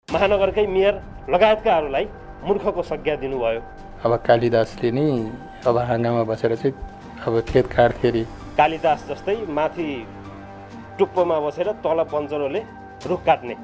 महानगरकै mayor लगायतकाहरूलाई मूर्खको संज्ञा दिनुभयो। अब कालिदासले नि अब हाँगामा बसेर चाहिँ अब खेत काट्थेरी। कालिदास जस्तै माथि टुप्पोमा बसेर तल पञ्चरोले रुख काट्ने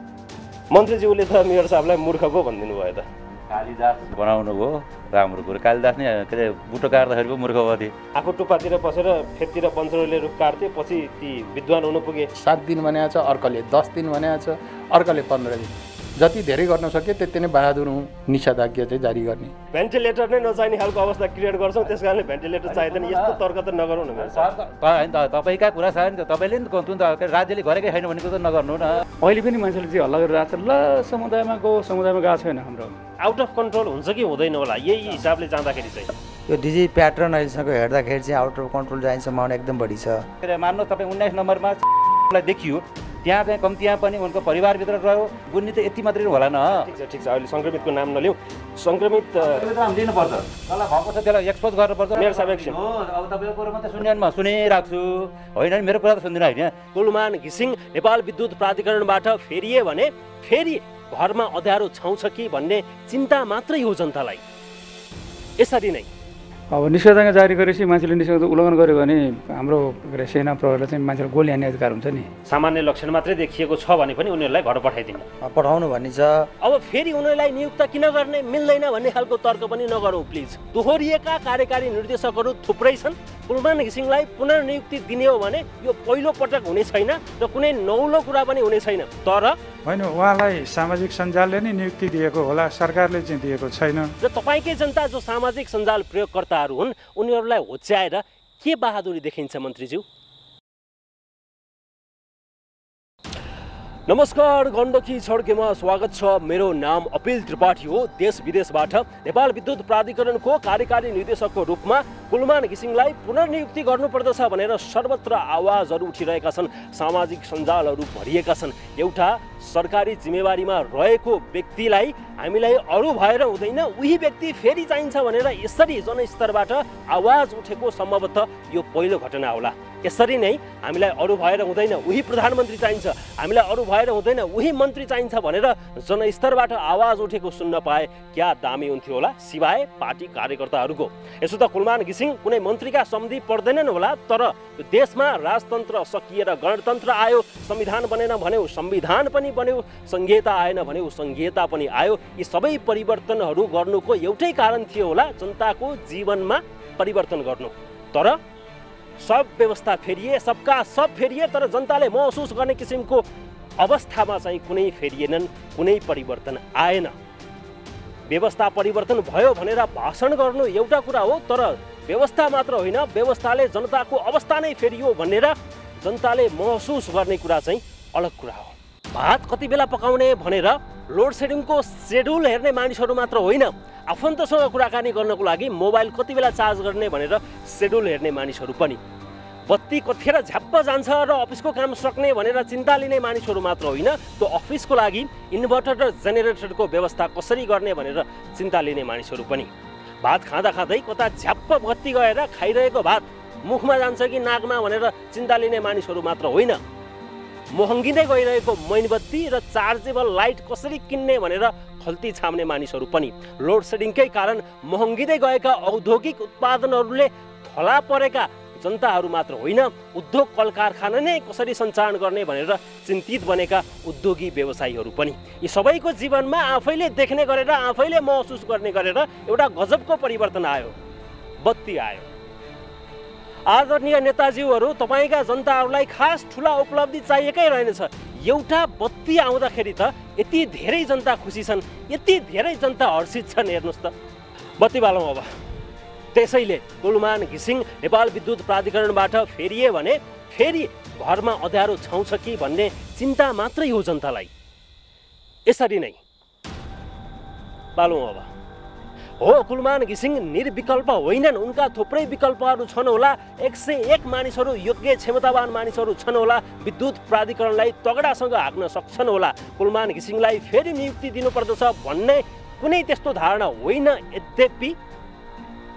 मन्त्रीज्यूले त मेयर साहबलाई मूर्खको भनिदिनु भयो त। कालिदास बनाउनु भयो राम्रो कुरो। कालिदास नै के अरे बुटो काट्दाखेरि पो मूर्ख भयो। आफू टुप्पातिर बसेर खेततिर पञ्चरोले रुख काट्थे, पछि ती विद्वान हुन पुगे। 7 दिन भनेको छ, अर्काले 10 दिन भनेको छ, अर्काले 15 दिन। जति धेरै गर्न सक्यो त्यति नै बहादुर हुँ, निषेधाज्ञा चाहिँ जारी गर्ने। भेन्टिलेटर नै नचाहिने खालको अवस्था क्रिएट गर्छौँ, त्यस कारणले भेन्टिलेटर चाहिँदैन। यस्तो तर्क त नगरौँ न। होइन त तपाईँकै कुरा छ नि त, तपाईँले नि त राज्यले गरेकै छैन भनेको त नगर्नु न। अहिले पनि मान्छेले चाहिँ हल्ला गरिरहेको छ, ल समुदायमा गएको छैन हाम्रो। आउट अफ कन्ट्रोल हुन्छ कि हुँदैन होला यही हिसाबले जाँदाखेरि चाहिँ। यो डिजिज प्याटर्न अहिलेसम्म हेर्दाखेरि चाहिँ आउट अफ कन्ट्रोल जाने सम्भावना एकदम बढी छ। मान्नुहोस् तपाईँ 19 नम्बरमा देखियो, त्यहाँ चाहिँ कम्तीमा पनि उनको परिवारभित्र रह्यो, बुन्नी त यति मात्रै होला न। ठिक छ अहिले सङ्क्रमितको नाम नलिउँ। सङ्क्रमित लिनुपर्छ, कसलाई भएको छ त्यसलाई एक्सपोज गर्नुपर्छ। मेरो सब एकछिन अब तपाईँको कुरो मात्रै सुनिहाल्नु, सुनिरहेको छु होइन, मेरो कुरा त सुन्दिनँ होइन। कुलमान घिसिङ नेपाल विद्युत प्राधिकरणबाट फेरिए भने फेरि घरमा अँध्यारो छाउँछ कि भन्ने चिन्ता मात्रै हो जनतालाई। यसरी नै अब निषेधाज्ञा जारी गरेपछि मान्छेले निषेधाज्ञा उल्लङ्घन गर्यो भने हाम्रो सेना प्रहरीलाई चाहिँ मान्छेलाई गोली हान्ने अधिकार हुन्छ नि। सामान्य लक्षण मात्रै देखिएको छ भने पनि उनीहरूलाई घर पठाइदिने पठाउनु भन्ने छ। अब फेरि उनीहरूलाई नियुक्त किन गर्ने, मिल्दैन भन्ने खालको तर्क पनि नगरौँ प्लिज। दोहोरिएका कार्यकारी निर्देशकहरू थुप्रै छन्। कुलमान घिसिङलाई पुनर्नियुक्ति दिने हो भने यो पहिलो पटक हुने छैन र कुनै नौलो कुरा पनि हुने छैन। तर होइन, उहाँलाई सामाजिक सञ्जालले नै नियुक्ति दिएको होला, सरकारले चाहिँ दिएको छैन। र तपाईँकै जनता जो सामाजिक सञ्जाल प्रयोगकर्ताहरू हुन् उनीहरूलाई होच्याएर के बहादुरी देखिन्छ मन्त्रीज्यू? नमस्कार, गण्डकी छड्केमा स्वागत छ। मेरो नाम अपिल त्रिपाठी हो। देश विदेशबाट नेपाल विद्युत प्राधिकरणको कार्यकारी निर्देशकको रूपमा कुलमान घिसिङलाई पुनर्नियुक्ति गर्नुपर्दछ भनेर सर्वत्र आवाजहरू उठिरहेका छन्। सामाजिक सञ्जालहरू भरिएका छन्। एउटा सरकारी जिम्मेवारीमा रहेको व्यक्तिलाई हामीलाई अरू भएर हुँदैन, उही व्यक्ति फेरि चाहिन्छ भनेर यसरी जनस्तरबाट आवाज उठेको सम्भवतः यो पहिलो घटना होला। यसरी नै हामीलाई अरू भएर हुँदैन, उही प्रधानमन्त्री चाहिन्छ, हामीलाई अरू भएर हुँदैन, उही मन्त्री चाहिन्छ भनेर जनस्तरबाट आवाज उठेको सुन्न पाए क्या दामी हुन्थ्यो होला, सिवाय पार्टी कार्यकर्ताहरूको। यसो त कुलमान घिसिङ कुनै मन्त्रीका सम्धि पर्दैनन् होला, तर देशमा राजतन्त्र सकिएर गणतन्त्र आयो, संविधान बनेन भन्यो संविधान पनि बन्यो, संहिता आएन भन्यो संहिता पनि आयो। यी सबै परिवर्तनहरू गर्नुको एउटै कारण थियो होला, जनताको जीवनमा परिवर्तन गर्नु। तर सब व्यवस्था फेरिए, सबका सब फेरिए, तर जनताले महसुस गर्ने किसिमको अवस्थामा चाहिँ कुनै फेरिएनन्, कुनै परिवर्तन आएन। व्यवस्था परिवर्तन भयो भनेर भाषण गर्नु एउटा कुरा हो, तर व्यवस्था मात्र होइन, व्यवस्थाले जनताको अवस्था नै फेरियो भनेर जनताले महसुस गर्ने कुरा चाहिँ अलग कुरा हो। भात कति बेला पकाउने भनेर लोड सेडिङको सेड्युल हेर्ने मानिसहरू मात्र होइन, आफन्तसँग कुराकानी गर्नको लागि मोबाइल कति बेला चार्ज गर्ने भनेर सेड्युल हेर्ने मानिसहरू पनि, बत्ती कतिखेर झ्याप्प जान्छ र अफिसको काम सक्ने भनेर चिन्ता लिने मानिसहरू मात्र होइन, त्यो अफिसको लागि इन्भर्टर र जेनेरेटरको व्यवस्था कसरी गर्ने भनेर चिन्ता लिने मानिसहरू पनि, भात खाँदा खाँदै कता झ्याप्प बत्ती गएर खाइरहेको भात मुखमा जान्छ कि नाकमा भनेर चिन्ता लिने मानिसहरू मात्र होइन, महँगिँदै गइरहेको मैनबत्ती र चार्जेबल लाइट कसरी किन्ने भनेर खल्ती छाम्ने मानिसहरू पनि, लोड सेडिङकै कारण महँगिँदै गएका औद्योगिक उत्पादनहरूले थला परेका जनताहरू मात्र होइन, उद्योग कल कारखाना नै कसरी सञ्चालन गर्ने भनेर चिन्तित बनेका उद्योगी व्यवसायीहरू पनि। यी सबैको जीवनमा आफैले देख्ने गरेर, आफैले महसुस गर्ने गरेर एउटा गजबको परिवर्तन आयो, बत्ती आयो। आदरणीय नेताजीहरू, तपाईँका जनताहरूलाई खास ठुला उपलब्धि चाहिएकै रहेनछ। एउटा बत्ती आउँदाखेरि त यति धेरै जनता खुसी छन्, यति धेरै जनता हर्षित छन्, हेर्नुहोस् त। बत्ती बालौँ अब। त्यसैले कुलमान घिसिङ नेपाल विद्युत प्राधिकरणबाट फेरिए भने फेरि घरमा अँध्यारो छाउँछ कि भन्ने चिन्ता मात्रै हो जनतालाई। यसरी नै बालौँ अब। हो, कुलमान घिसिङ निर्विकल्प होइनन्, उनका थुप्रै विकल्पहरू छन् होला। 101 मानिसहरू, योग्य क्षमतावान मानिसहरू छन् होला, विद्युत प्राधिकरणलाई तगडासँग हाँक्न सक्छन् होला। कुलमान घिसिङलाई फेरि नियुक्ति दिनुपर्दछ भन्ने कुनै त्यस्तो धारणा होइन। यद्यपि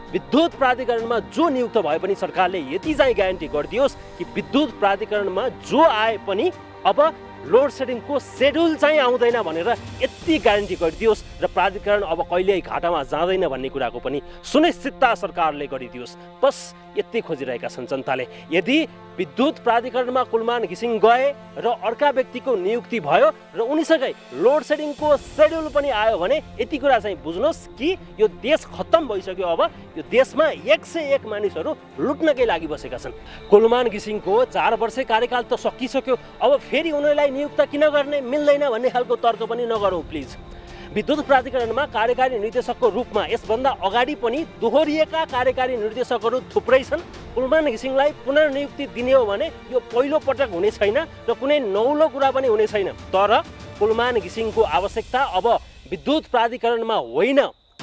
विद्युत प्राधिकरणमा जो नियुक्त भए पनि सरकारले यति चाहिँ ग्यारेन्टी गरिदियोस् कि विद्युत प्राधिकरणमा जो आए पनि अब लोड सेडिङको सेड्युल चाहिँ आउँदैन भनेर यति ग्यारेन्टी गरिदियोस् र प्राधिकरण अब कहिल्यै घाटामा जाँदैन भन्ने कुराको पनि सुनिश्चितता सरकारले गरिदियोस्। बस यति खोजिरहेका छन् जनताले। यदि विद्युत प्राधिकरणमा कुलमान घिसिङ गए र अर्का व्यक्तिको नियुक्ति भयो र उनीसँगै लोड सेडिङको सेड्युल पनि आयो भने यति कुरा चाहिँ बुझ्नुहोस् कि यो देश खत्तम भइसक्यो। अब यो देशमा 101 मानिसहरू लुट्नकै लागि बसेका छन्। कुलमान घिसिङको 4 वर्ष कार्यकाल त सकिसक्यो, अब फेरि उनीहरूलाई नियुक्त किन गर्ने, मिल्दैन भन्ने खालको तर्क पनि नगरौँ प्लिज। विद्युत प्राधिकरणमा कार्यकारी निर्देशकको रूपमा यसभन्दा अगाडि पनि दोहोरिएका कार्यकारी निर्देशकहरू थुप्रै छन्। कुलमान घिसिङलाई पुनर्नियुक्ति दिने हो भने यो पहिलो पटक हुने छैन र कुनै नौलो कुरा पनि हुने छैन। तर कुलमान घिसिङको आवश्यकता अब विद्युत प्राधिकरणमा होइन,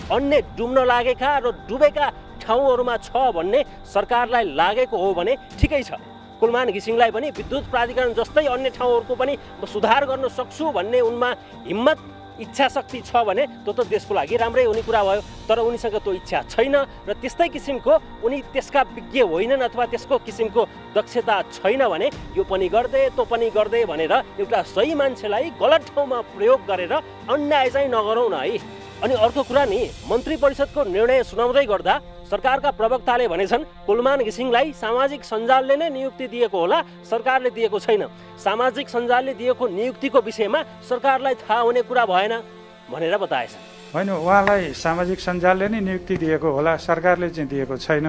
अन्य डुब्न लागेका र डुबेका ठाउँहरूमा छ भन्ने सरकारलाई लागेको हो भने ठिकै छ। कुलमान घिसिङलाई पनि विद्युत प्राधिकरण जस्तै अन्य ठाउँहरूको पनि सुधार गर्न सक्छु भन्ने उनमा हिम्मत इच्छा शक्ति छ भने त्यो त देशको लागि राम्रै हुने कुरा भयो। तर उनीसँग त्यो इच्छा छैन र त्यस्तै किसिमको उनी त्यसका विज्ञ होइनन् अथवा त्यसको किसिमको दक्षता छैन भने यो पनि गर्दै त्यो पनि गर्दै भनेर एउटा सही मान्छेलाई गलत ठाउँमा प्रयोग गरेर अन्याय चाहिँ नगरौँ न है। अनि अर्को कुरा नि, मन्त्री परिषदको निर्णय सुनाउँदै गर्दा सरकारका प्रवक्ताले भनेछन् कुलमान घिसिङलाई सामाजिक सञ्जालले नै नियुक्ति दिएको होला, सरकारले दिएको छैन। सामाजिक सञ्जालले दिएको नियुक्तिको विषयमा सरकारलाई थाहा हुने कुरा भएन भनेर बताएछन्। होइन, उहाँलाई सामाजिक सञ्जालले नै नियुक्ति दिएको होला, सरकारले चाहिँ दिएको छैन।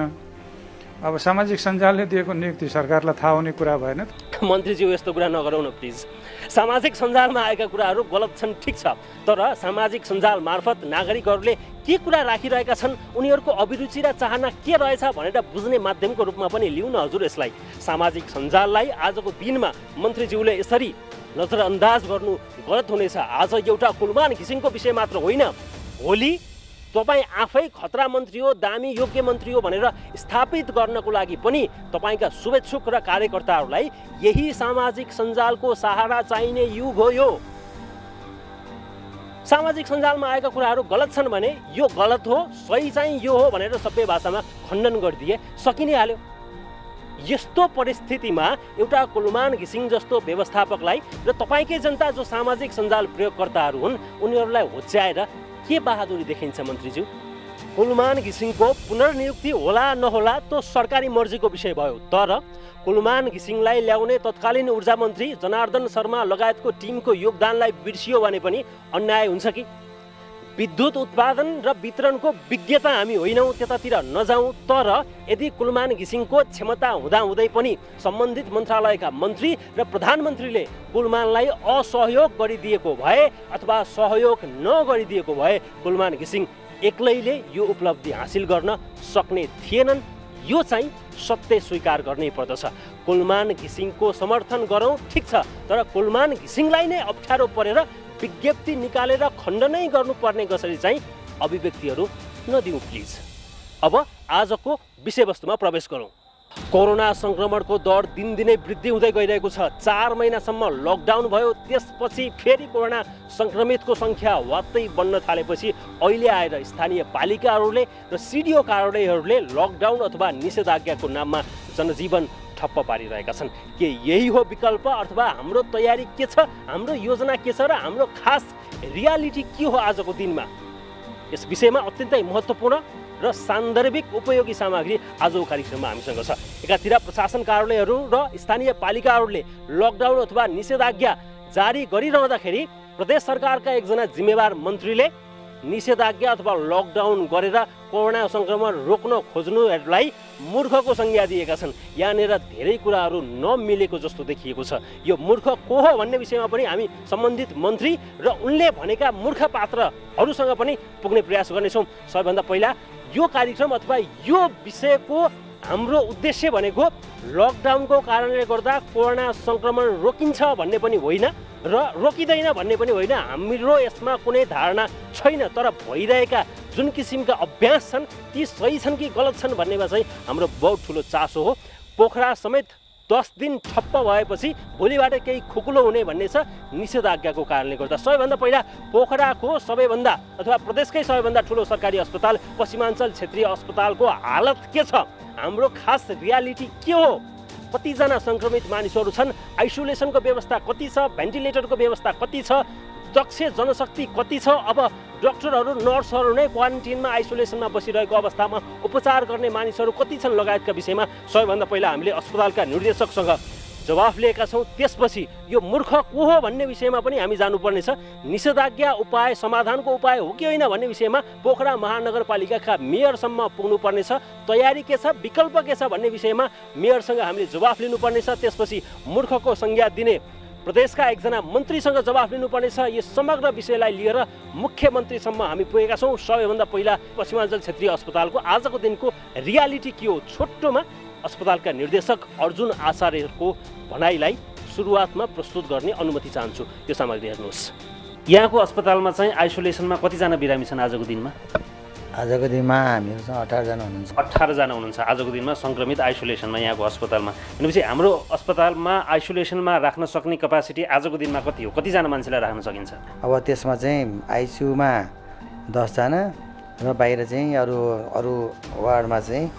अब सामाजिक सञ्जालले दिएको नियुक्ति सरकारलाई थाहा हुने कुरा भएन। मन्त्रीज्यू यस्तो कुरा नगरौँ न प्लिज। सामाजिक सञ्जालमा आएका कुराहरू गलत छन् ठिक छ, तर सामाजिक सञ्जाल मार्फत नागरिकहरूले के कुरा राखिरहेका छन्, उनीहरूको अभिरुचि र चाहना के रहेछ भनेर बुझ्ने माध्यमको रूपमा पनि लिउँ न हजुर यसलाई। सामाजिक सञ्जाललाई आजको दिनमा मन्त्रीज्यूले यसरी नजरअन्दाज गर्नु गलत हुनेछ। आज एउटा कुलमान घिसिङको विषय मात्र होइन, भोलि तपाईँ आफै खतरा मन्त्री हो, दामी योग्य मन्त्री हो भनेर स्थापित गर्नको लागि पनि तपाईँका शुभेच्छुक र कार्यकर्ताहरूलाई यही सामाजिक सञ्जालको सहारा चाहिने युग हो यो। सामाजिक सञ्जालमा आएका कुराहरू गलत छन् भने यो गलत हो, सही चाहिँ यो हो भनेर सबै भाषामा खण्डन गरिदिए सकिने हाल्यो। यस्तो परिस्थितिमा एउटा कुलमान घिसिङ जस्तो व्यवस्थापकलाई र तपाईँकै जनता जो सामाजिक सञ्जाल प्रयोगकर्ताहरू हुन् उनीहरूलाई होच्याएर के बहादुरी देखिन्छ मन्त्रीज्यू? कुलमान घिसिङको पुनर्नियुक्ति होला नहोला त्यो सरकारी मर्जीको विषय भयो, तर कुलमान घिसिङलाई ल्याउने तत्कालीन ऊर्जा मन्त्री जनार्दन शर्मा लगायतको टिमको योगदानलाई बिर्सियो भने पनि अन्याय हुन्छ कि? विद्युत उत्पादन र वितरणको विज्ञता हामी होइनौँ, त्यतातिर नजाउँ। तर यदि कुलमान घिसिङको क्षमता हुँदाहुँदै पनि सम्बन्धित मन्त्रालयका मन्त्री र प्रधानमन्त्रीले कुलमानलाई असहयोग गरिदिएको भए अथवा सहयोग नगरिदिएको भए कुलमान घिसिङ एक्लैले यो उपलब्धि हासिल गर्न सक्ने थिएनन्। यो चाहिँ सत्य स्वीकार गर्नै पर्दछ। कुलमान घिसिङको समर्थन गरौँ ठिक छ, तर कुलमान घिसिङलाई नै अप्ठ्यारो परेर विज्ञप्ति निकालेर खण्डनै गर्नुपर्ने कसरी चाहिँ अभिव्यक्तिहरू नदिउँ प्लिज। अब आजको विषयवस्तुमा प्रवेश गरौँ। कोरोना संक्रमणको दर दिनदिनै वृद्धि हुँदै गइरहेको छ। 4 महिनासम्म लकडाउन भयो, त्यसपछि फेरि कोरोना संक्रमितको सङ्ख्या वात्तै बढ्न थालेपछि अहिले आएर स्थानीय पालिकाहरूले र सिडिओ कार्यालयहरूले लकडाउन अथवा निषेधाज्ञाको नाममा जनजीवन ठप्प पारिरहेका छन्। के यही हो विकल्प अथवा हाम्रो तयारी के छ, हाम्रो योजना के छ र हाम्रो खास रियालिटी के हो आजको दिनमा? यस विषयमा अत्यन्तै महत्त्वपूर्ण र सान्दर्भिक उपयोगी सामग्री आजको कार्यक्रममा हामीसँग छ। एकातिर प्रशासन कार्यालयहरू र स्थानीय पालिकाहरूले लकडाउन अथवा निषेधाज्ञा जारी गरिरहँदाखेरि प्रदेश सरकारका एकजना जिम्मेवार मन्त्रीले निषेधाज्ञा अथवा लकडाउन गरेर कोरोना संक्रमण रोक्न खोज्नुहरूलाई मूर्खको संज्ञा दिएका छन्। यहाँनिर धेरै कुराहरू नमिलेको जस्तो देखिएको छ। यो मूर्ख को हो भन्ने विषयमा पनि हामी सम्बन्धित मन्त्री र उनले भनेका मूर्ख पात्रहरूसँग पनि पुग्ने प्रयास गर्नेछौँ। सबैभन्दा पहिला यो कार्यक्रम अथवा यो विषयको हाम्रो उद्देश्य भनेको लकडाउनको कारणले गर्दा कोरोना संक्रमण रोकिन्छ भन्ने पनि होइन र रोकिँदैन भन्ने पनि होइन। हाम्रो यसमा कुनै धारणा छैन, तर भइरहेका जुन किसिमका अभ्यास छन् ती सही छन् कि गलत छन् भन्नेमा चाहिँ हाम्रो बहुत ठुलो चासो हो। पोखरा समेत 10 दिन ठप्प भएपछि भोलिबाट केही खुकुलो हुने भन्ने छ निषेधाज्ञाको कारणले गर्दा। सबैभन्दा पहिला पोखराको सबैभन्दा अथवा प्रदेशकै सबैभन्दा ठुलो सरकारी अस्पताल पश्चिमाञ्चल क्षेत्रीय अस्पतालको हालत के छ, हाम्रो खास रियालिटी के हो कतिजना सङ्क्रमित मानिसहरू छन्, आइसोलेसनको व्यवस्था कति छ, भेन्टिलेटरको व्यवस्था कति छ, दक्ष जनशक्ति कति छ। अब डाक्टरहरू नर्सहरू नै क्वारेन्टिनमा आइसोलेसनमा बसिरहेको अवस्थामा उपचार गर्ने मानिसहरू कति छन् लगायतका विषयमा सबैभन्दा पहिला हामीले अस्पतालका निर्देशकसँग जवाफ लिएका छौँ। त्यसपछि यो मूर्ख को हो भन्ने विषयमा पनि हामी जानुपर्नेछ। निषेधाज्ञा उपाय समाधानको उपाय हो कि होइन भन्ने विषयमा पोखरा महानगरपालिकाका मेयरसम्म पुग्नुपर्नेछ। तयारी के छ, विकल्प के छ भन्ने विषयमा मेयरसँग हामीले जवाफ लिनुपर्नेछ। त्यसपछि मूर्खको संज्ञा दिने प्रदेशका एकजना मन्त्रीसँग जवाफ लिनुपर्नेछ। यो समग्र विषयलाई लिएर मुख्यमन्त्रीसम्म हामी पुगेका छौँ। सबैभन्दा पहिला पश्चिमाञ्चल क्षेत्रीय अस्पतालको आजको दिनको रियालिटी के हो, छोटोमा अस्पतालका निर्देशक अर्जुन आचार्यको भनाइलाई सुरुवातमा प्रस्तुत गर्ने अनुमति चाहन्छु। यो सामग्री हेर्नुहोस्। यहाँको अस्पतालमा चाहिँ आइसोलेसनमा कतिजना बिरामी छन् आजको दिनमा? आजको दिनमा हामीहरूसँग 18 जना हुनुहुन्छ। 18 जना हुनुहुन्छ आजको दिनमा सङ्क्रमित आइसोलेसनमा यहाँको अस्पतालमा। भनेपछि हाम्रो अस्पतालमा आइसोलेसनमा राख्न सक्ने क्यापासिटी आजको दिनमा कति हो? कतिजना मान्छेलाई राख्न सकिन्छ? अब त्यसमा चाहिँ आइसियुमा 10 जना र बाहिर चाहिँ अरू वार्डमा चाहिँ